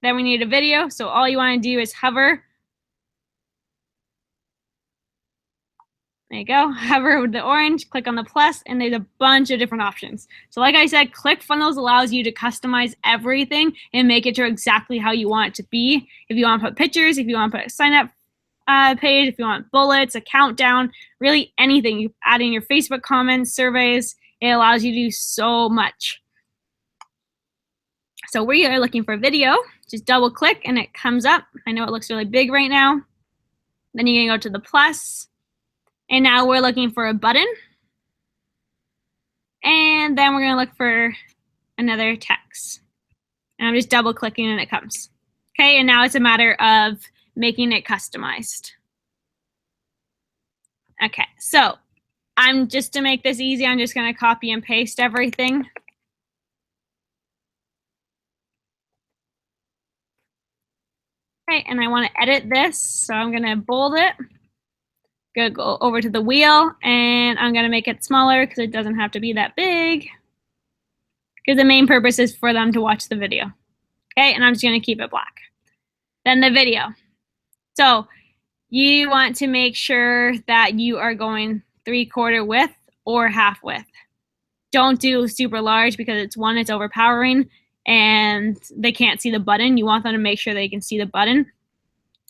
then we need a video. So all you want to do is hover. There you go, hover with the orange, click on the plus, and there's a bunch of different options. So like I said, ClickFunnels allows you to customize everything and make it to exactly how you want it to be. If you want to put pictures, if you want to put a sign up page, if you want bullets, a countdown, really anything. You add in your Facebook comments, surveys, it allows you to do so much. So we are looking for video. Just double click and it comes up. I know it looks really big right now. Then you're gonna go to the plus. And now we're looking for a button. And then we're gonna look for another text. And I'm just double clicking and it comes. Okay, and now it's a matter of making it customized. Okay, so just to make this easy, I'm just gonna copy and paste everything. Okay, and I want to edit this, so I'm gonna bold it. Gonna go over to the wheel, and I'm gonna make it smaller because it doesn't have to be that big. Because the main purpose is for them to watch the video. Okay, and I'm just gonna keep it black. Then the video. So you want to make sure that you are going 3/4 width or half width. Don't do super large because it's overpowering and they can't see the button. You want them to make sure they can see the button.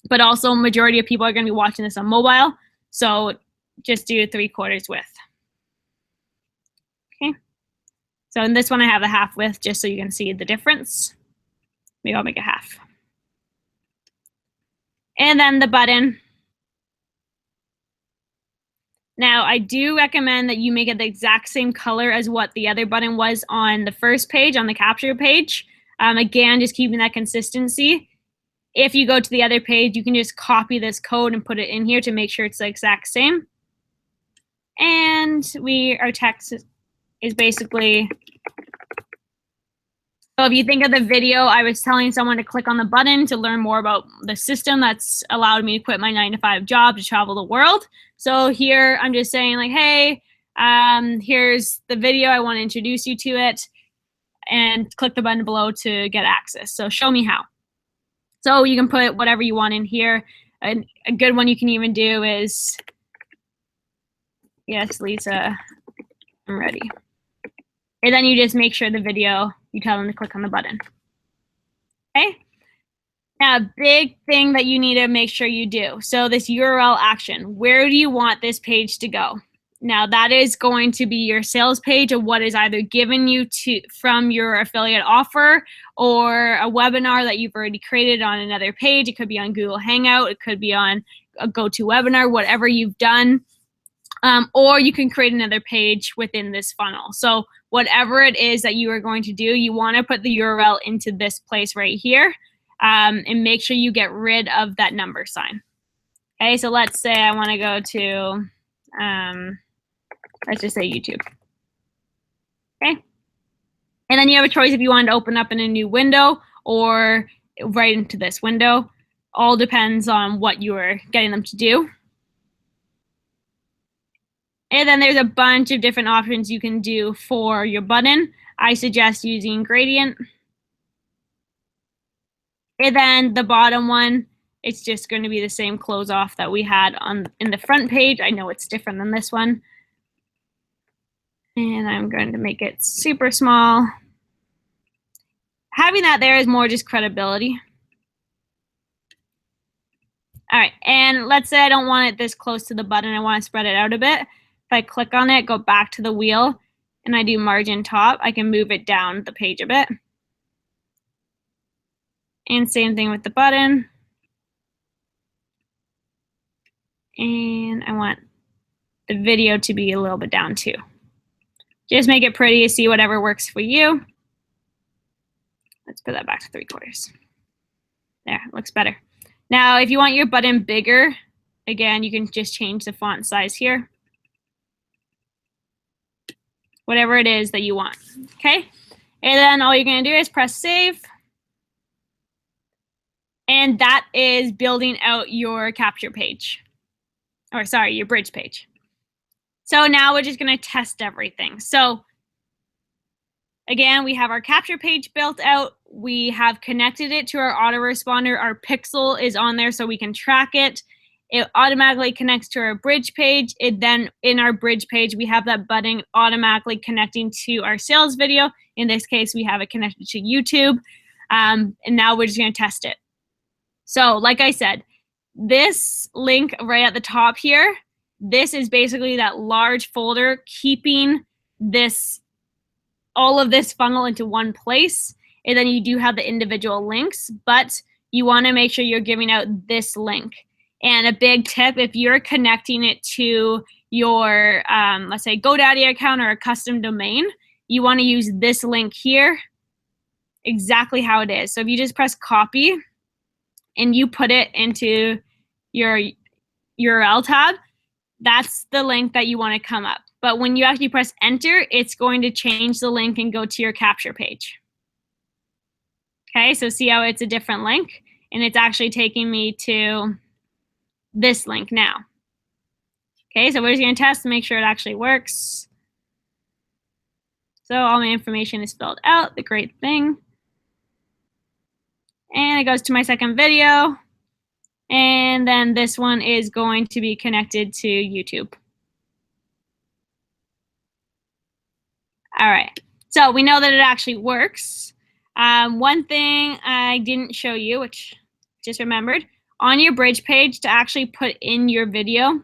But also, majority of people are going to be watching this on mobile, so just do 3/4 width. Okay. So in this one, I have the half width just so you can see the difference. Maybe I'll make it half. And then the button. Now, I do recommend that you make it the exact same color as what the other button was on the first page, on the capture page. Again, just keeping that consistency. If you go to the other page, you can just copy this code and put it in here to make sure it's the exact same. And our text is basically, so if you think of the video, I was telling someone to click on the button to learn more about the system that's allowed me to quit my 9-to-5 job to travel the world. So here I'm just saying like, hey, here's the video. I want to introduce you to it, and click the button below to get access. So show me how. So you can put whatever you want in here. And a good one you can even do is, yes, Lisa, I'm ready. And then you just make sure the video, you tell them to click on the button. Okay? Now, a big thing that you need to make sure you do. So this URL action, where do you want this page to go? Now, that is going to be your sales page of what is either given you from your affiliate offer or a webinar that you've already created on another page. It could be on Google Hangout. It could be on a GoToWebinar, whatever you've done. Or you can create another page within this funnel. So whatever it is that you are going to do, you want to put the URL into this place right here, and make sure you get rid of that number sign. Okay, so let's say I want to go to, let's just say YouTube. And then you have a choice if you want to open up in a new window or right into this window. All depends on what you're getting them to do. And then there's a bunch of different options you can do for your button. I suggest using gradient. And then the bottom one, it's just going to be the same close off that we had in the front page. I know it's different than this one. And I'm going to make it super small. Having that there is more just credibility. All right, and let's say I don't want it this close to the button. I want to spread it out a bit. If I click on it, go back to the wheel, and I do margin top, I can move it down the page a bit. And same thing with the button. And I want the video to be a little bit down too. Just make it pretty, see whatever works for you. Let's put that back to 3/4. There, looks better. Now, if you want your button bigger, again, you can just change the font size here. Whatever it is that you want, okay? And then all you're gonna do is press save. And that is building out your capture page. Or sorry, your bridge page. So now we're just gonna test everything. So again, we have our capture page built out. We have connected it to our autoresponder. Our pixel is on there so we can track it. It automatically connects to our bridge page. It then, in our bridge page, we have that button automatically connecting to our sales video. In this case, we have it connected to YouTube. And now we're just gonna test it. So like I said, this link right at the top here, this is basically that large folder keeping this, all of this funnel into one place. And then you do have the individual links, but you want to make sure you're giving out this link. And a big tip, if you're connecting it to your, let's say, GoDaddy account or a custom domain, you want to use this link here exactly how it is. So if you just press copy and you put it into your URL tab, that's the link that you want to come up. But when you actually press enter, it's going to change the link and go to your capture page. Okay, so see how it's a different link? And it's actually taking me to this link now. Okay, so we're just gonna test to make sure it actually works. So all my information is filled out, the great thing. And it goes to my second video. And then this one is going to be connected to YouTube. All right, so we know that it actually works. One thing I didn't show you, which just remembered, on your bridge page to actually put in your video,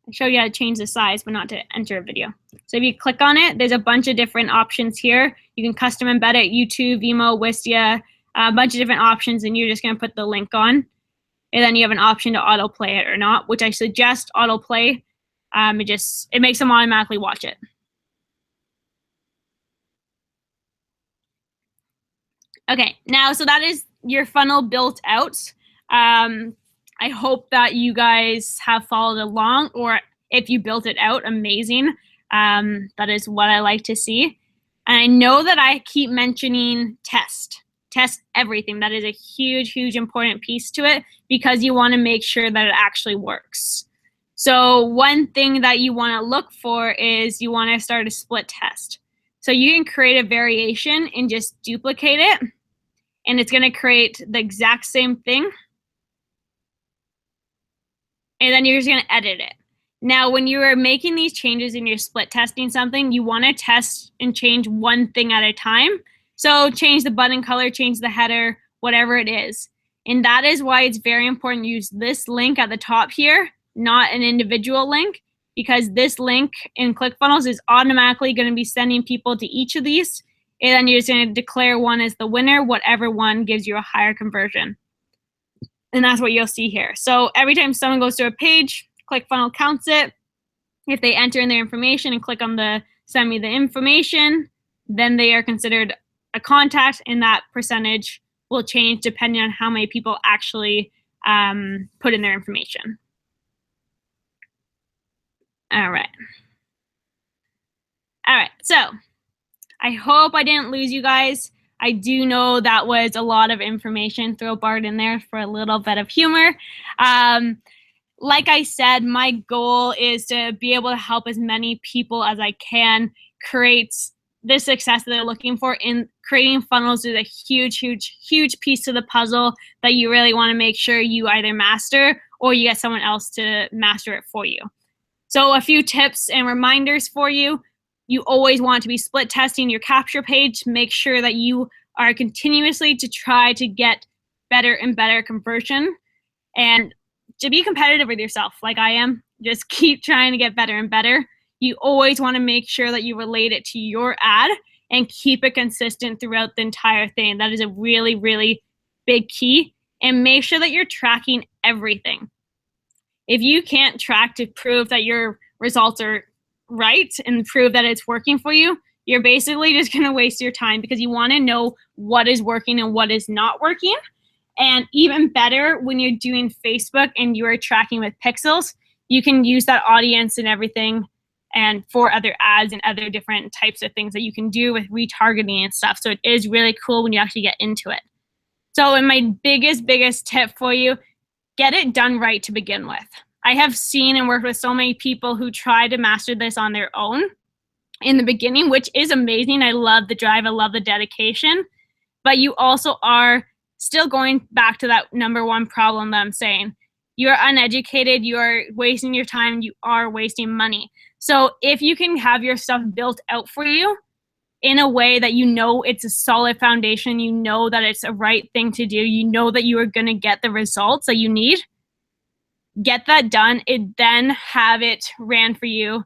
I showed you how to change the size, but not to enter a video. So if you click on it, there's a bunch of different options here. You can custom embed it, YouTube, Vimeo, Wistia, a bunch of different options, and you're just gonna put the link on. And then you have an option to autoplay it or not, which I suggest autoplay. It makes them automatically watch it. Okay, now, so that is your funnel built out. I hope that you guys have followed along, or if you built it out, amazing. That is what I like to see. And I know that I keep mentioning test everything. That is a huge, huge important piece to it because you want to make sure that it actually works. So one thing that you want to look for is you want to start a split test. So you can create a variation and just duplicate it, and it's going to create the exact same thing. And then you're just going to edit it. Now, when you are making these changes and you're split testing something, you want to test and change one thing at a time. So change the button color, change the header, whatever it is. And that is why it's very important to use this link at the top here, not an individual link, because this link in ClickFunnels is automatically going to be sending people to each of these. And then you're just going to declare one as the winner, whatever one gives you a higher conversion. And that's what you'll see here. So every time someone goes to a page, ClickFunnels counts it. If they enter in their information and click on the send me the information, then they are considered a contact, and that percentage will change depending on how many people actually put in their information. All right. All right, so I hope I didn't lose you guys. I do know that was a lot of information. Throw Bart in there for a little bit of humor. Like I said, my goal is to be able to help as many people as I can create the success that they're looking for. In creating funnels is a huge, huge, huge piece to the puzzle that you really want to make sure you either master or you get someone else to master it for you. So a few tips and reminders for you. You always want to be split testing your capture page. Make sure that you are continuously to try to get better and better conversion, and to be competitive with yourself like I am. Just keep trying to get better and better. You always want to make sure that you relate it to your ad and keep it consistent throughout the entire thing. That is a really, really big key. And make sure that you're tracking everything. If you can't track to prove that your results are right and prove that it's working for you, you're basically just going to waste your time, because you want to know what is working and what is not working. And even better, when you're doing Facebook and you are tracking with pixels, you can use that audience and everything and for other ads and other different types of things that you can do with retargeting and stuff. So it is really cool when you actually get into it. So, and my biggest tip for you, get it done right to begin with. I have seen and worked with so many people who try to master this on their own in the beginning, which is amazing. I love the drive. I love the dedication. But you also are still going back to that number one problem that I'm saying. You're uneducated. You are wasting your time. You are wasting money. So if you can have your stuff built out for you in a way that you know it's a solid foundation, you know that it's a right thing to do, you know that you are going to get the results that you need, get that done, and then have it ran for you.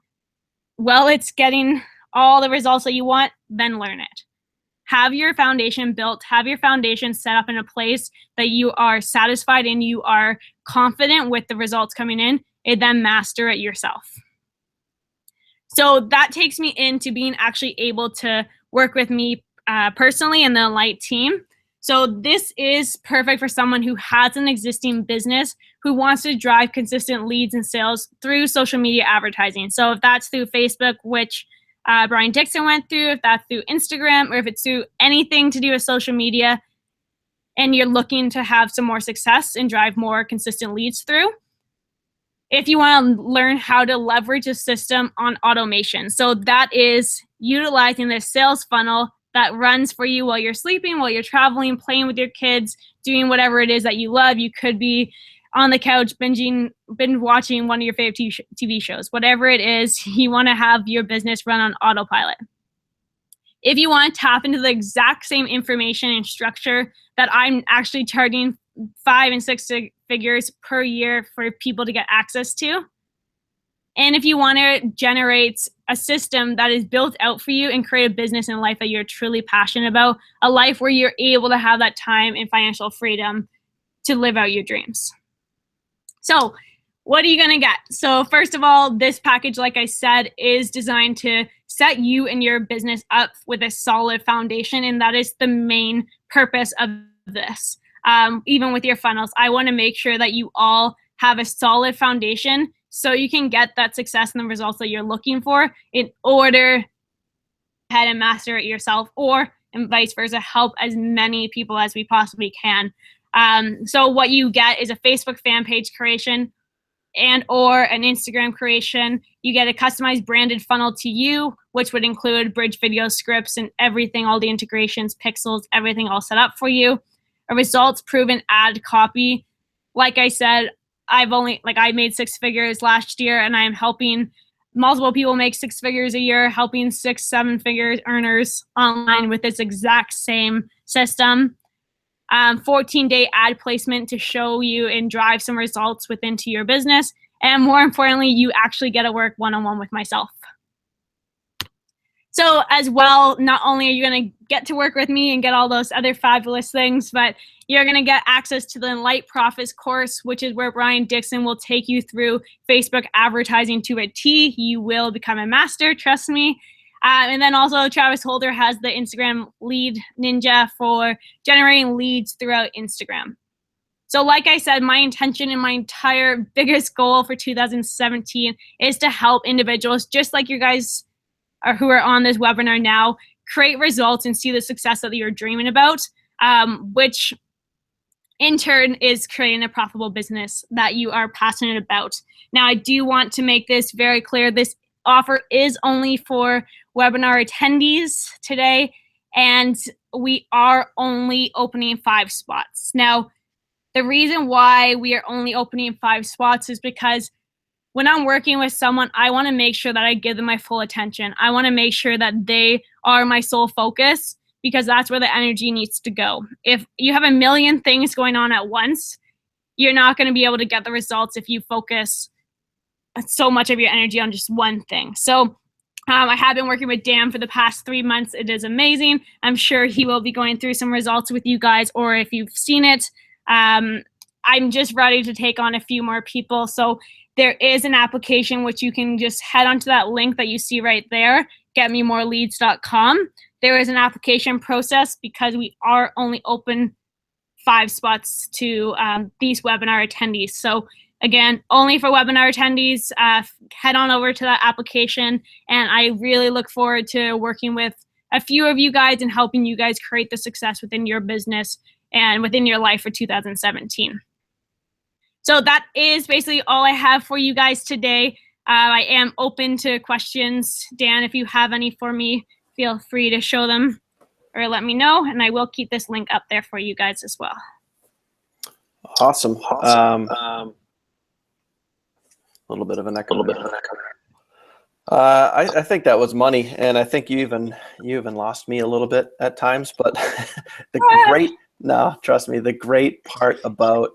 Well, it's getting all the results that you want, then learn it. Have your foundation built, have your foundation set up in a place that you are satisfied and you are confident with the results coming in, and then master it yourself. So that takes me into being actually able to work with me personally and the Enlight team. So this is perfect for someone who has an existing business who wants to drive consistent leads and sales through social media advertising. So if that's through Facebook, which Brian Dixon went through, if that's through Instagram, or if it's through anything to do with social media, and you're looking to have some more success and drive more consistent leads through. If you want to learn how to leverage a system on automation. So that is utilizing this sales funnel that runs for you while you're sleeping, while you're traveling, playing with your kids, doing whatever it is that you love. You could be on the couch binge watching one of your favorite TV shows. Whatever it is, you want to have your business run on autopilot. If you want to tap into the exact same information and structure that I'm actually charging 5 and 6 figures per year for people to get access to, and if you want to generate a system that is built out for you and create a business and life that you're truly passionate about, a life where you're able to have that time and financial freedom to live out your dreams. So what are you going to get? So first of all, this package, like I said, is designed to set you and your business up with a solid foundation, and that is the main purpose of this. Even with your funnels, I want to make sure that you all have a solid foundation so you can get that success and the results that you're looking for in order to head and master it yourself, or and vice versa, help as many people as we possibly can. So what you get is a Facebook fan page creation and or an Instagram creation. You get a customized branded funnel to you, which would include bridge video scripts and everything, all the integrations, pixels, everything all set up for you. A results proven ad copy. Like I said, I made 6 figures last year, and I am helping multiple people make 6 figures a year, helping 6-7 figure earners online with this exact same system. 14-day ad placement to show you and drive some results into your business. And more importantly, you actually get to work one-on-one with myself. So as well, not only are you going to get to work with me and get all those other fabulous things, but you're going to get access to the Enlight Profits course, which is where Brian Dixon will take you through Facebook advertising to a T. You will become a master, trust me. And then also Travis Holder has the Instagram Lead Ninja for generating leads throughout Instagram. So like I said, my intention and my entire biggest goal for 2017 is to help individuals just like you guys who are on this webinar now create results and see the success that you're dreaming about, which in turn is creating a profitable business that you are passionate about. Now, I do want to make this very clear. This offer is only for webinar attendees today, and we are only opening 5 spots. Now, the reason why we are only opening 5 spots is because when I'm working with someone, I want to make sure that I give them my full attention. I want to make sure that they are my sole focus, because that's where the energy needs to go. If you have a million things going on at once, you're not going to be able to get the results if you focus so much of your energy on just one thing. So I have been working with Dan for the past 3 months. It is amazing. I'm sure he will be going through some results with you guys, or if you've seen it, I'm just ready to take on a few more people. So there is an application which you can just head onto that link that you see right there, getmemoreleads.com. There is an application process because we are only open 5 spots to these webinar attendees. So again, only for webinar attendees. Head on over to that application, and I really look forward to working with a few of you guys and helping you guys create the success within your business and within your life for 2017. So that is basically all I have for you guys today. I am open to questions. Dan, if you have any for me, feel free to show them or let me know, and I will keep this link up there for you guys as well. Awesome. A little bit of an echo. I think that was money, and I think you even lost me a little bit at times. But trust me, the great part about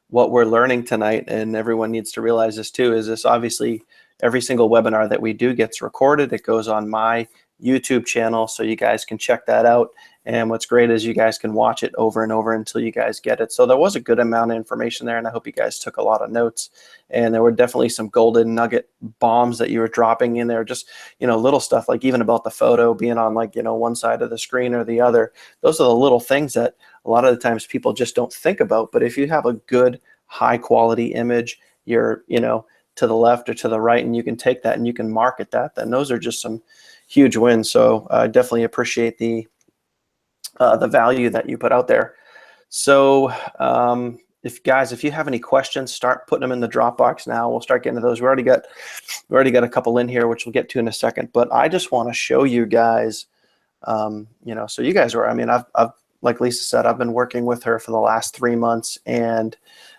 what we're learning tonight, and everyone needs to realize this too, is this obviously every single webinar that we do gets recorded. It goes on my YouTube channel, so you guys can check that out. And what's great is you guys can watch it over and over until you guys get it. So there was a good amount of information there, and I hope you guys took a lot of notes. And there were definitely some golden nugget bombs that you were dropping in there. Just, little stuff like even about the photo being on one side of the screen or the other. Those are the little things that a lot of the times people just don't think about. But if you have a good high quality image, you're, to the left or to the right, and you can take that and you can market that, then those are just some huge wins. So I definitely appreciate the value that you put out there. So if you have any questions, start putting them in the Dropbox now. We'll start getting to those. We already got a couple in here, which we'll get to in a second. But I just want to show you guys, so you guys are. I've like Lisa said, I've been working with her for the last 3 months, and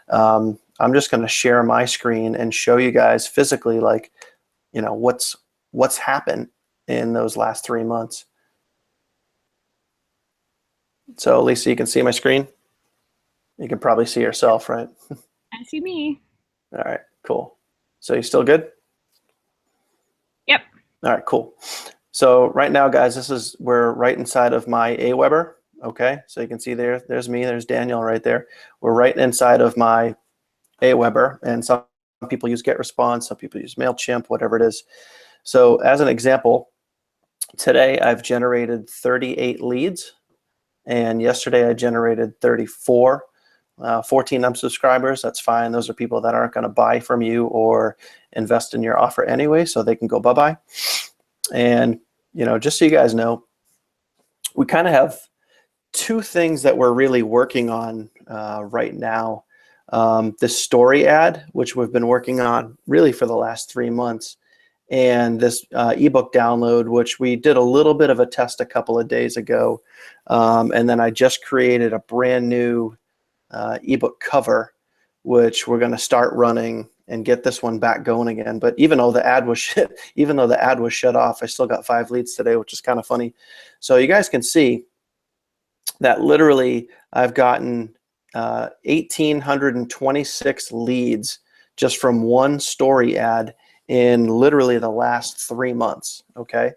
I'm just going to share my screen and show you guys physically, what's happened in those last 3 months. So Lisa, you can see my screen? You can probably see yourself, right? I see me. All right, cool. So you still good? Yep. All right, cool. So right now, guys, we're right inside of my Aweber. Okay, so you can see there's me, there's Daniel right there. We're right inside of my Aweber, and some people use GetResponse, some people use MailChimp, whatever it is. So as an example, today I've generated 38 leads. And yesterday I generated 34, 14 unsubscribers. That's fine. Those are people that aren't going to buy from you or invest in your offer anyway, so they can go bye-bye. And, just so you guys know, we kind of have 2 things that we're really working on right now. This story ad, which we've been working on really for the last 3 months. And this ebook download, which we did a little bit of a test a couple of days ago. And then I just created a brand new ebook cover, which we're going to start running and get this one back going again. But even though the ad was shut off, I still got 5 leads today, which is kind of funny. So you guys can see that literally I've gotten 1,826 leads just from one story ad in literally the last 3 months. Okay,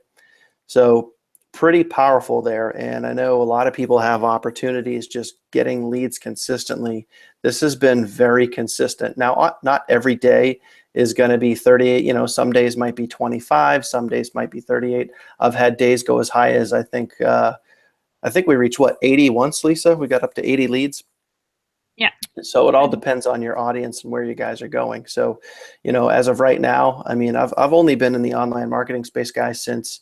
so pretty powerful there. And I know a lot of people have opportunities just getting leads consistently. This has been very consistent. Now, not every day is going to be 38. Some days might be 25, some days might be 38. I've had days go as high as I think we reached 80 once, Lisa. We got up to 80 leads. Yeah. So it all depends on your audience and where you guys are going. So, as of right now, I've only been in the online marketing space, guys, since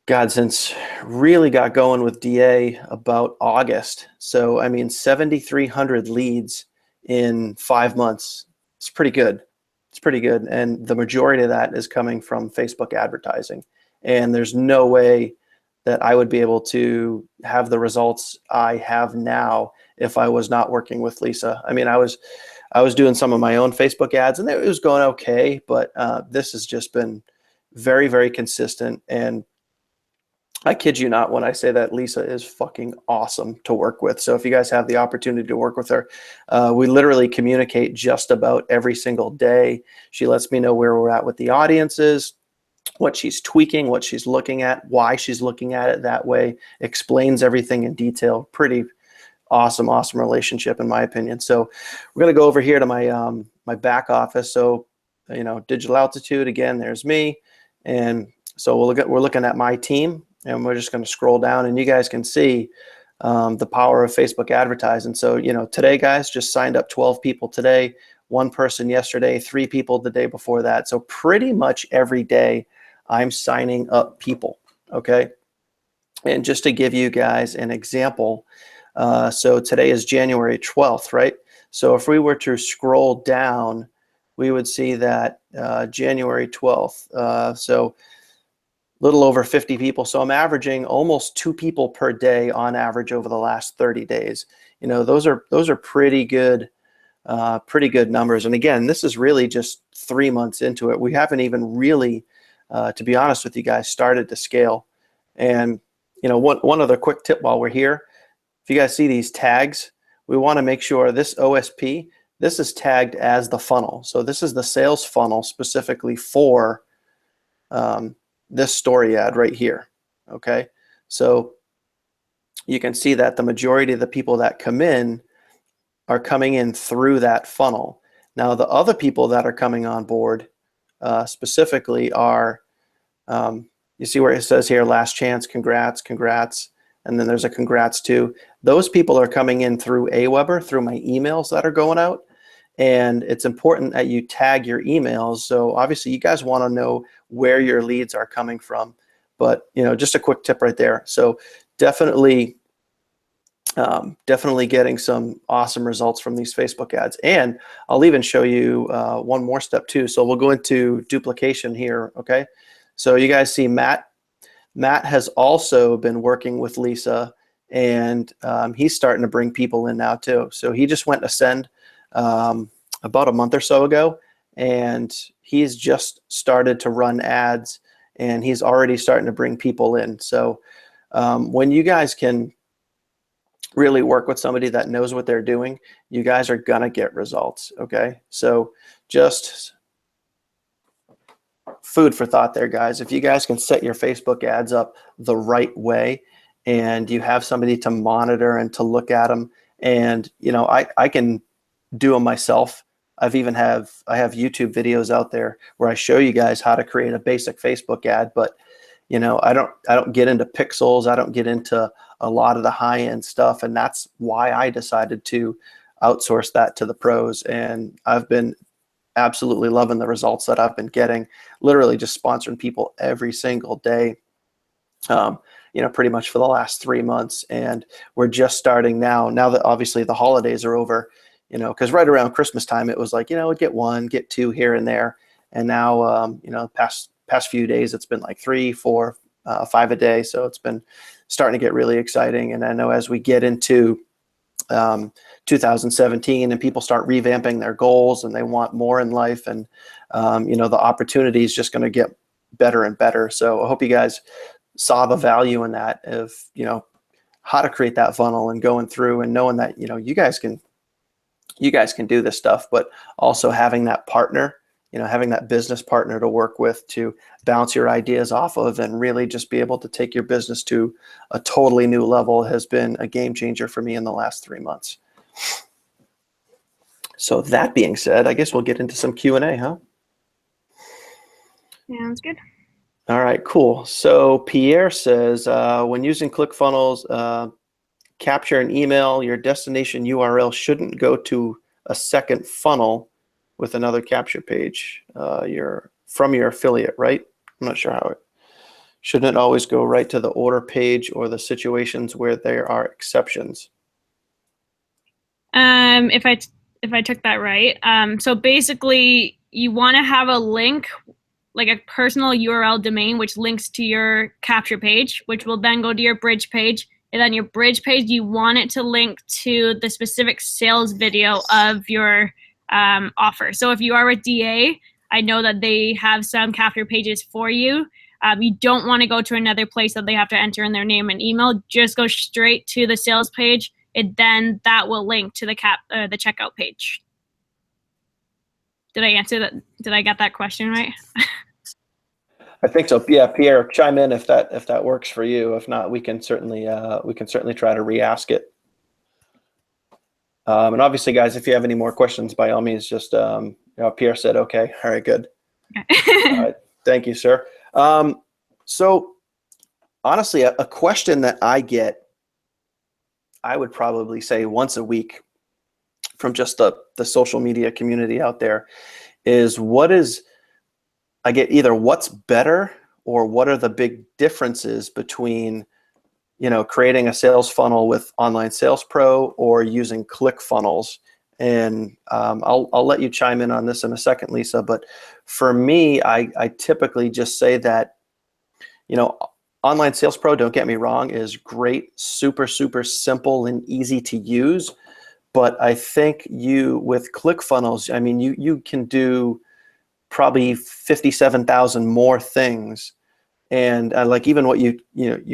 God, since really got going with DA about August. So, I mean, 7,300 leads in 5 months. It's pretty good. It's pretty good. And the majority of that is coming from Facebook advertising. And there's no way that I would be able to have the results I have now if I was not working with Lisa. I mean, I was doing some of my own Facebook ads and it was going okay, but this has just been very, very consistent. And I kid you not when I say that Lisa is fucking awesome to work with. So if you guys have the opportunity to work with her, we literally communicate just about every single day. She lets me know where we're at with the audiences, what she's tweaking, what she's looking at, why she's looking at it that way, explains everything in detail. Pretty awesome, awesome relationship in my opinion. So we're going to go over here to my back office. So, Digital Altitude, again, there's me. And so we're looking at my team. And we're just going to scroll down and you guys can see the power of Facebook advertising. So, today, guys, just signed up 12 people today, one person yesterday, 3 people the day before that. So pretty much every day I'm signing up people, okay? And just to give you guys an example, so today is January 12th, right? So if we were to scroll down, we would see that January 12th, so little over 50 people. So I'm averaging almost 2 people per day on average over the last 30 days. Those are pretty good numbers. And again, this is really just 3 months into it. We haven't even really, to be honest with you guys, started to scale. And one other quick tip while we're here, if you guys see these tags, we want to make sure this OSP, this is tagged as the funnel. So this is the sales funnel specifically for this story ad right here, okay? So you can see that the majority of the people that come in are coming in through that funnel. Now, the other people that are coming on board specifically are, you see where it says here, last chance, congrats, congrats, and then there's a congrats too. Those people are coming in through Aweber, through my emails that are going out. And it's important that you tag your emails. So obviously you guys want to know where your leads are coming from. But just a quick tip right there. So definitely getting some awesome results from these Facebook ads. And I'll even show you one more step too. So we'll go into duplication here, okay? So you guys see Matt. Matt has also been working with Lisa, and he's starting to bring people in now too. So he just went Ascend about a month or so ago, and he's just started to run ads, and he's already starting to bring people in. So when you guys can really work with somebody that knows what they're doing, you guys are gonna get results, okay? So just food for thought there, guys. If you guys can set your Facebook ads up the right way and you have somebody to monitor and to look at them, and I can do them myself. I have YouTube videos out there where I show you guys how to create a basic Facebook ad, but I don't get into pixels. I don't get into a lot of the high end stuff, and that's why I decided to outsource that to the pros. And I've been absolutely loving the results that I've been getting, literally just sponsoring people every single day, pretty much for the last 3 months. And we're just starting now that obviously the holidays are over, because right around Christmas time, it was like, get 1, get 2 here and there. And now, past few days, it's been like 3, 4, 5 a day. So it's been starting to get really exciting. And I know as we get into 2017 and people start revamping their goals and they want more in life, and the opportunity is just going to get better and better. So I hope you guys saw the value in that, of how to create that funnel and going through and knowing that you guys can do this stuff, but also having that partner, having that business partner to work with to bounce your ideas off of and really just be able to take your business to a totally new level has been a game changer for me in the last 3 months. So that being said, I guess we'll get into some Q&A, huh? Sounds good. All right, cool. So Pierre says, when using ClickFunnels, capture an email, your destination URL shouldn't go to a second funnel with another capture page. You're from your affiliate, right? I'm not sure how it. Shouldn't it always go right to the order page or the situations where there are exceptions? If I took that right, so basically you want to have a link, like a personal URL domain, which links to your capture page, which will then go to your bridge page. And then your bridge page, you want it to link to the specific sales video of your offer. So if you are a DA, I know that they have some capture pages for you. You don't want to go to another place that they have to enter in their name and email. Just go straight to the sales page. Then that will link to the checkout page. Did I answer that? Did I get that question right? I think so. Yeah, Pierre, chime in if that works for you. If not, we can certainly try to re-ask it. And obviously, guys, if you have any more questions, by all means, just Pierre said okay. All right, good. All right, thank you, sir. So honestly, a question that I get, I would probably say once a week from just the social media community out there is I get either what's better or what are the big differences between, creating a sales funnel with Online Sales Pro or using ClickFunnels. And I'll let you chime in on this in a second, Lisa. But for me, I typically just say that, Online Sales Pro, don't get me wrong, is great, super, super simple and easy to use. But I think with ClickFunnels, I mean, you can do probably 57,000 more things. And like even what you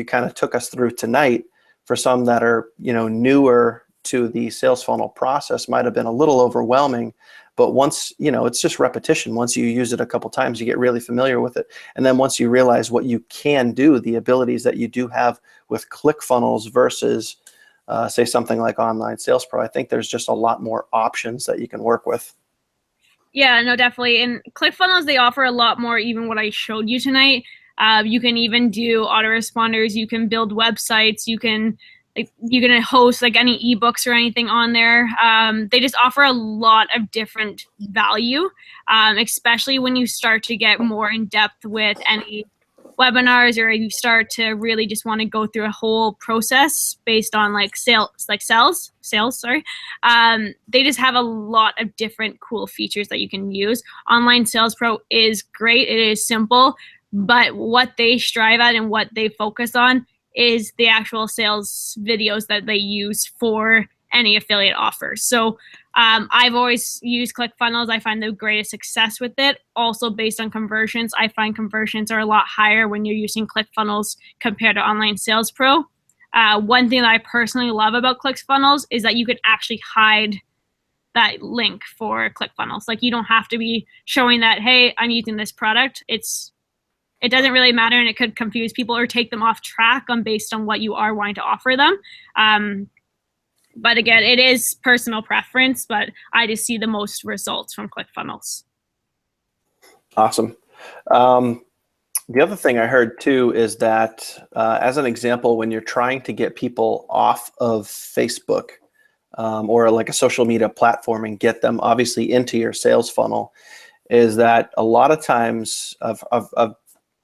kind of took us through tonight, for some that are, newer to the sales funnel process might have been a little overwhelming. But once, it's just repetition. Once you use it a couple times, you get really familiar with it. And then once you realize what you can do, the abilities that you do have with ClickFunnels versus, say, something like Online Sales Pro, I think there's just a lot more options that you can work with. Yeah, no, definitely. And ClickFunnels, they offer a lot more, even what I showed you tonight. You can even do autoresponders. You can build websites. You can host like any ebooks or anything on there. They just offer a lot of different value, especially when you start to get more in depth with any webinars, or you start to really just want to go through a whole process based on sales. Sorry. They just have a lot of different cool features that you can use. Online Sales Pro is great. It is simple, but what they strive at and what they focus on is the actual sales videos that they use for any affiliate offers. So I've always used ClickFunnels. I find the greatest success with it. Also based on conversions, I find conversions are a lot higher when you're using ClickFunnels compared to Online Sales Pro. One thing that I personally love about ClickFunnels is that you can actually hide that link for ClickFunnels. Like, you don't have to be showing that, hey, I'm using this product. It doesn't really matter, and it could confuse people or take them off track based on what you are wanting to offer them. But again, it is personal preference, but I just see the most results from ClickFunnels. Awesome. The other thing I heard too is that, as an example, when you're trying to get people off of Facebook or like a social media platform and get them obviously into your sales funnel, is that a lot of times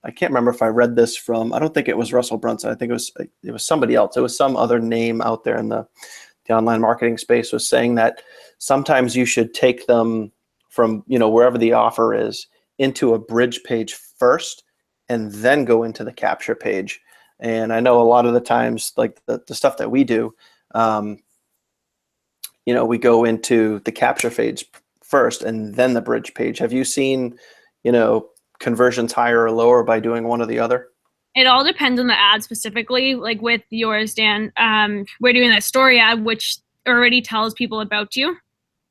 I can't remember if I read this from, I don't think it was Russell Brunson. I think it was somebody else. It was some other name out there in the online marketing space, was saying that sometimes you should take them from, wherever the offer is into a bridge page first and then go into the capture page. And I know a lot of the times, like the stuff that we do, we go into the capture page first and then the bridge page. Have you seen, conversions higher or lower by doing one or the other? It all depends on the ad specifically. Like with yours, Dan, we're doing that story ad, which already tells people about you.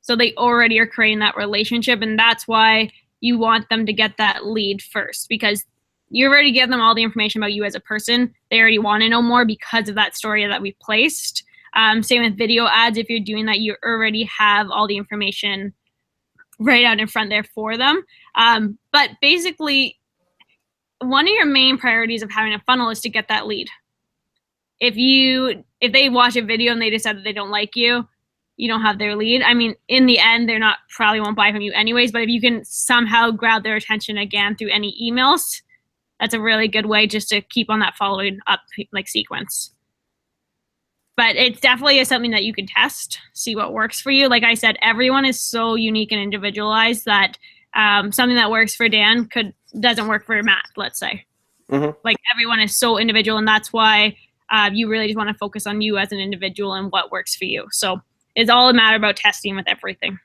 So they already are creating that relationship. And that's why you want them to get that lead first, because you already give them all the information about you as a person. They already want to know more because of that story that we placed. Same with video ads. If you're doing that, you already have all the information right out in front there for them. But basically, one of your main priorities of having a funnel is to get that lead. If they watch a video and they decide that they don't like you, you don't have their lead. I mean, in the end, probably won't buy from you anyways, but if you can somehow grab their attention again through any emails, that's a really good way just to keep on that following up like sequence. But it definitely is something that you can test, see what works for you. Like I said, everyone is so unique and individualized that something that works for Dan doesn't work for Matt, let's say. Mm-hmm. Like everyone is so individual, and that's why you really just want to focus on you as an individual and what works for you. So it's all a matter about testing with everything.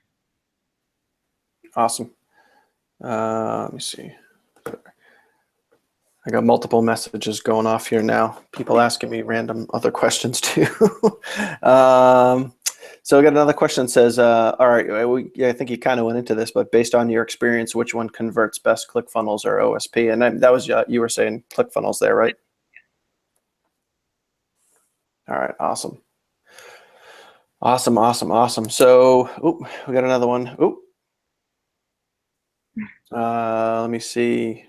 Awesome. Let me see. I got multiple messages going off here now. People asking me random other questions too. So I got another question that says, all right, I think you kind of went into this, but based on your experience, which one converts best, ClickFunnels or OSP? And that was, you were saying ClickFunnels there, right? All right, awesome. Awesome. So, we got another one. Let me see.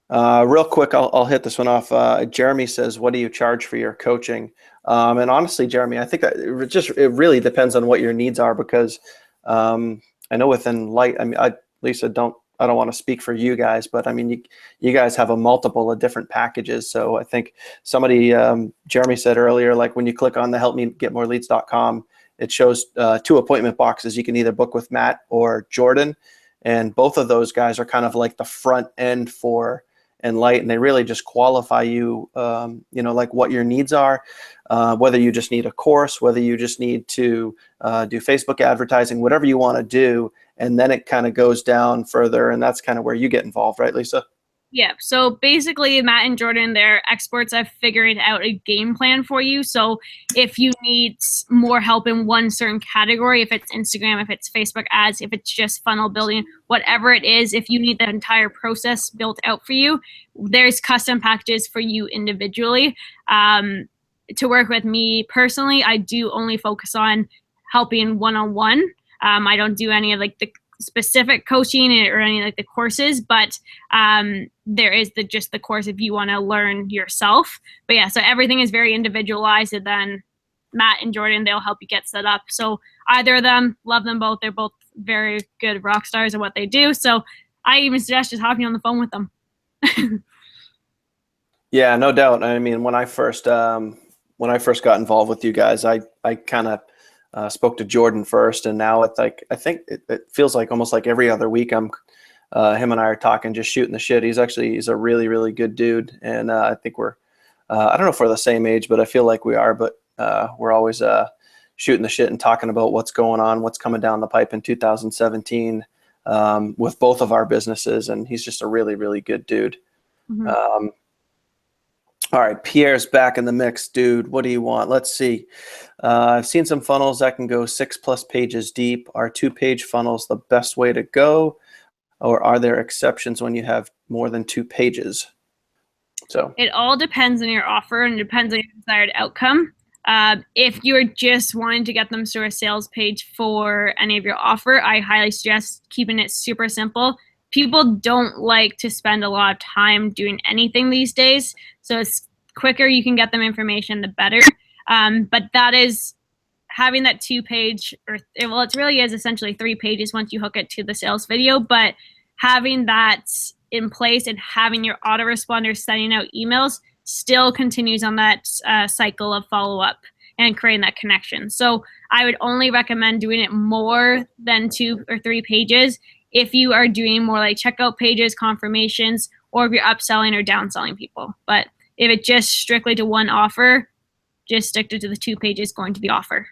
Real quick, I'll hit this one off. Jeremy says, what do you charge for your coaching? And honestly, Jeremy, I think that it really depends on what your needs are, because I know within Light, I mean, Lisa, I don't want to speak for you guys, but I mean, you guys have a multiple of different packages. So I think Jeremy said earlier, like when you click on the helpmegetmoreleads.com, it shows 2 appointment boxes. You can either book with Matt or Jordan. And both of those guys are kind of like the front end for Enlight, and they really just qualify you, like what your needs are, whether you just need a course, whether you just need to do Facebook advertising, whatever you want to do. And then it kind of goes down further, and that's kind of where you get involved, right, Lisa? Yeah, so basically Matt and Jordan, they're experts at figuring out a game plan for you. So if you need more help in one certain category, if it's Instagram, if it's Facebook ads, if it's just funnel building, whatever it is, if you need the entire process built out for you, there's custom packages for you individually. To work with me personally, I do only focus on helping one-on-one. I don't do any of like the specific coaching or any like the courses, but there is just the course if you want to learn yourself. But yeah, so everything is very individualized, and then Matt and Jordan, they'll help you get set up. So either of them, love them both. They're both very good rock stars at what they do. So I even suggest just hopping on the phone with them. Yeah, no doubt. I mean, when I first got involved with you guys, I kind of spoke to Jordan first, and now it's like, I think it feels like almost like every other week him and I are talking, just shooting the shit. He's a really, really good dude. And I think I don't know if we're the same age, but I feel like we are, but we're always shooting the shit and talking about what's going on, what's coming down the pipe in 2017 with both of our businesses. And he's just a really, really good dude. Mm-hmm. All right, Pierre's back in the mix, dude. What do you want? Let's see. I've seen some funnels that can go 6+ pages deep. Are 2-page funnels the best way to go, or are there exceptions when you have more than 2 pages? So it all depends on your offer, and it depends on your desired outcome. If you're just wanting to get them to a sales page for any of your offer, I highly suggest keeping it super simple. People don't like to spend a lot of time doing anything these days, so it's quicker you can get them information, the better. But that is having that 2-page, it really is essentially 3 pages once you hook it to the sales video, but having that in place and having your autoresponder sending out emails still continues on that cycle of follow-up and creating that connection. So I would only recommend doing it more than 2 or 3 pages if you are doing more like checkout pages, confirmations, or if you're upselling or downselling people. But if it's just strictly to one offer, just stick to the 2 pages going to the offer.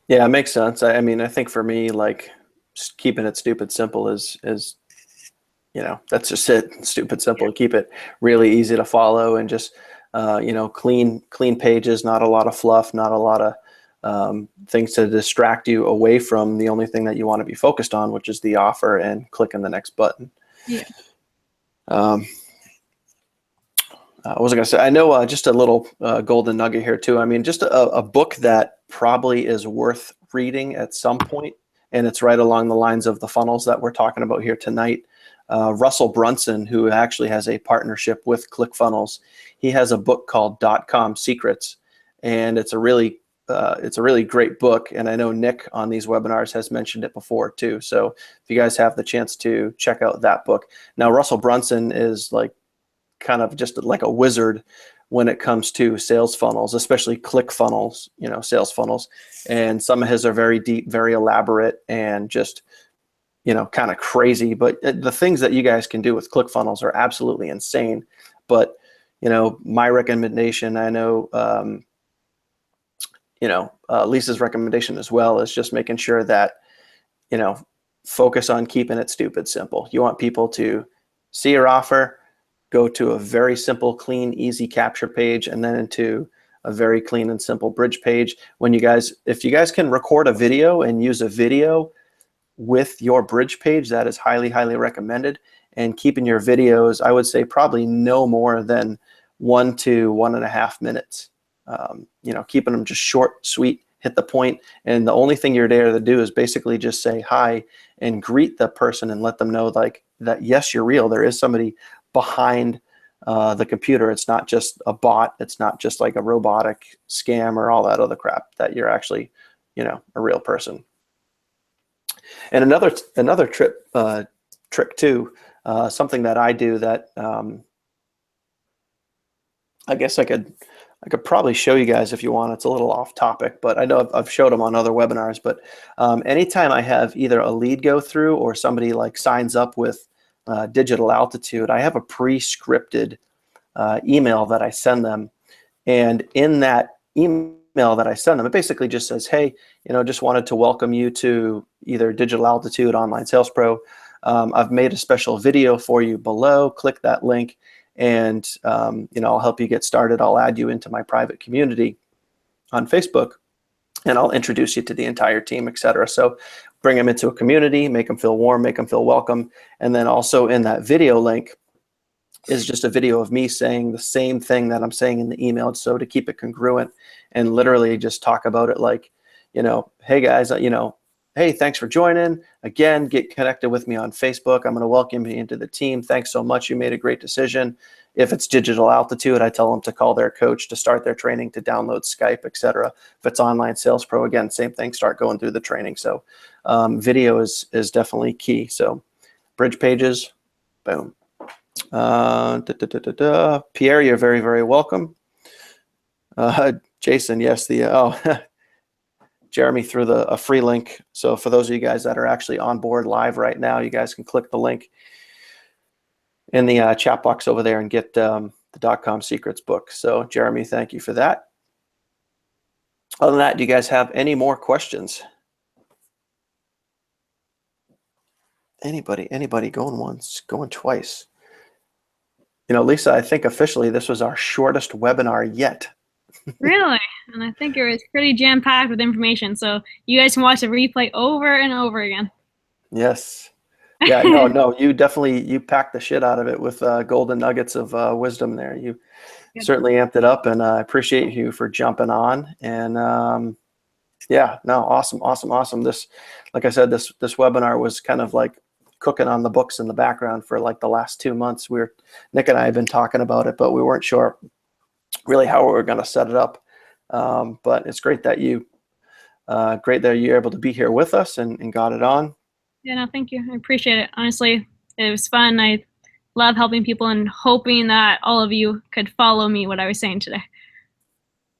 Yeah, it makes sense. I mean, I think for me, like, just keeping it stupid simple is that's just it. Stupid simple. Yeah. Keep it really easy to follow, and just clean pages. Not a lot of fluff. Not a lot of things to distract you away from the only thing that you want to be focused on, which is the offer and clicking the next button. Yeah. What was I going to say? I know just a little golden nugget here too. I mean, just a book that probably is worth reading at some point, and it's right along the lines of the funnels that we're talking about here tonight. Russell Brunson, who actually has a partnership with ClickFunnels, he has a book called .com Secrets, and it's a really it's a really great book, and I know Nick on these webinars has mentioned it before too. So if you guys have the chance to check out that book. Now, Russell Brunson is like kind of just like a wizard when it comes to sales funnels, especially ClickFunnels, sales funnels. And some of his are very deep, very elaborate, and just, kind of crazy. But the things that you guys can do with ClickFunnels are absolutely insane. But, my recommendation, I know, Lisa's recommendation as well is just making sure that, focus on keeping it stupid simple. You want people to see your offer, go to a very simple, clean, easy capture page, and then into a very clean and simple bridge page. If you guys can record a video and use a video with your bridge page, that is highly, highly recommended. And keeping your videos, I would say probably no more than 1 to 1.5 minutes. Keeping them just short, sweet, hit the point. And the only thing you're there to do is basically just say hi and greet the person and let them know like that, yes, you're real. There is somebody behind the computer. It's not just a bot. It's not just like a robotic scam or all that other crap, that you're actually, a real person. And another trick too, something that I do that I guess I could probably show you guys if you want. It's a little off topic, but I know I've showed them on other webinars. But anytime I have either a lead go through or somebody like signs up with Digital Altitude, I have a pre-scripted email that I send them. And in that email that I send them, it basically just says, hey, just wanted to welcome you to either Digital Altitude, Online Sales Pro. I've made a special video for you below. Click that link, and I'll help you get started. I'll add you into my private community on Facebook, and I'll introduce you to the entire team, etc. So bring them into a community, make them feel warm, make them feel welcome. And then also in that video link is just a video of me saying the same thing that I'm saying in the email. So to keep it congruent and literally just talk about it like, hey guys, hey, thanks for joining. Again, get connected with me on Facebook. I'm going to welcome you into the team. Thanks so much. You made a great decision. If it's Digital Altitude, I tell them to call their coach to start their training, to download Skype, etc. If it's Online Sales Pro, again, same thing, start going through the training. So video is definitely key. So bridge pages, boom. Pierre, you're very, very welcome. Jason, yes, Jeremy threw a free link. So for those of you guys that are actually on board live right now, you guys can click the link in the chat box over there and get the .com Secrets book. So Jeremy, thank you for that. Other than that, do you guys have any more questions? Anybody going once, going twice? Lisa, I think officially this was our shortest webinar yet. Really? And I think it was pretty jam-packed with information. So you guys can watch the replay over and over again. Yes. Yeah, no, you packed the shit out of it with golden nuggets of wisdom there. You certainly amped it up, and I appreciate you for jumping on. And yeah, no, awesome. This, like I said, this webinar was kind of like cooking on the books in the background for like the last 2 months. Nick and I have been talking about it, but we weren't sure really how we were going to set it up. But it's great that you're able to be here with us and got it on. Yeah, no, thank you. I appreciate it. Honestly, it was fun. I love helping people and hoping that all of you could follow me, what I was saying today.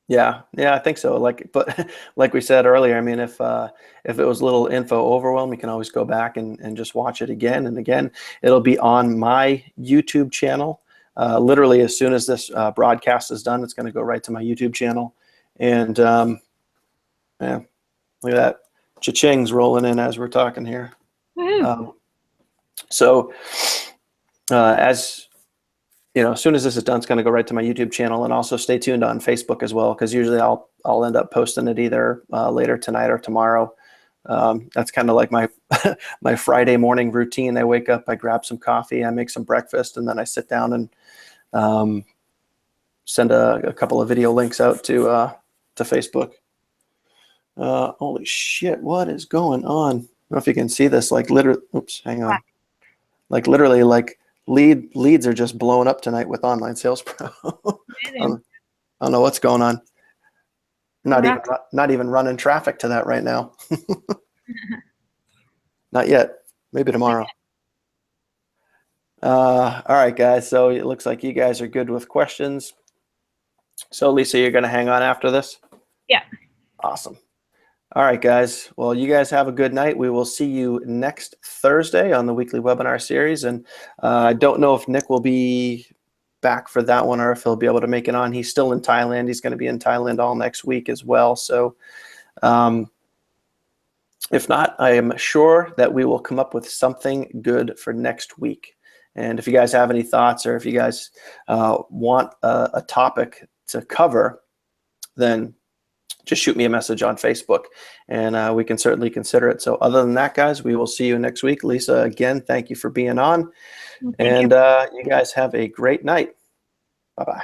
Yeah, I think so. But like we said earlier, I mean, if it was a little info overwhelm, you can always go back and just watch it again and again. It'll be on my YouTube channel. Literally, as soon as this broadcast is done, it's going to go right to my YouTube channel. And yeah, look at that. Cha-ching's rolling in as we're talking here. So as soon as this is done, it's going to go right to my YouTube channel, and also stay tuned on Facebook as well, because usually I'll end up posting it either later tonight or tomorrow. That's kind of like my my Friday morning routine. I wake up, I grab some coffee, I make some breakfast, and then I sit down and send a couple of video links out to Facebook. Holy shit, what is going on? I don't know if you can see this, like literally, oops, hang on. Like literally, like leads are just blowing up tonight with Online Sales Pro. I don't know what's going on. Correct. Not even running traffic to that right now. Not yet. Maybe tomorrow. All right, guys. So it looks like you guys are good with questions. So Lisa, you're going to hang on after this? Yeah. Awesome. All right, guys. Well, you guys have a good night. We will see you next Thursday on the weekly webinar series. And I don't know if Nick will be back for that one or if he'll be able to make it on. He's still in Thailand. He's going to be in Thailand all next week as well. So if not, I am sure that we will come up with something good for next week. And if you guys have any thoughts or if you guys want a topic to cover, then just shoot me a message on Facebook and we can certainly consider it. So other than that, guys, we will see you next week. Lisa, again, thank you for being on. Thank And you. you guys have a great night. Bye-bye.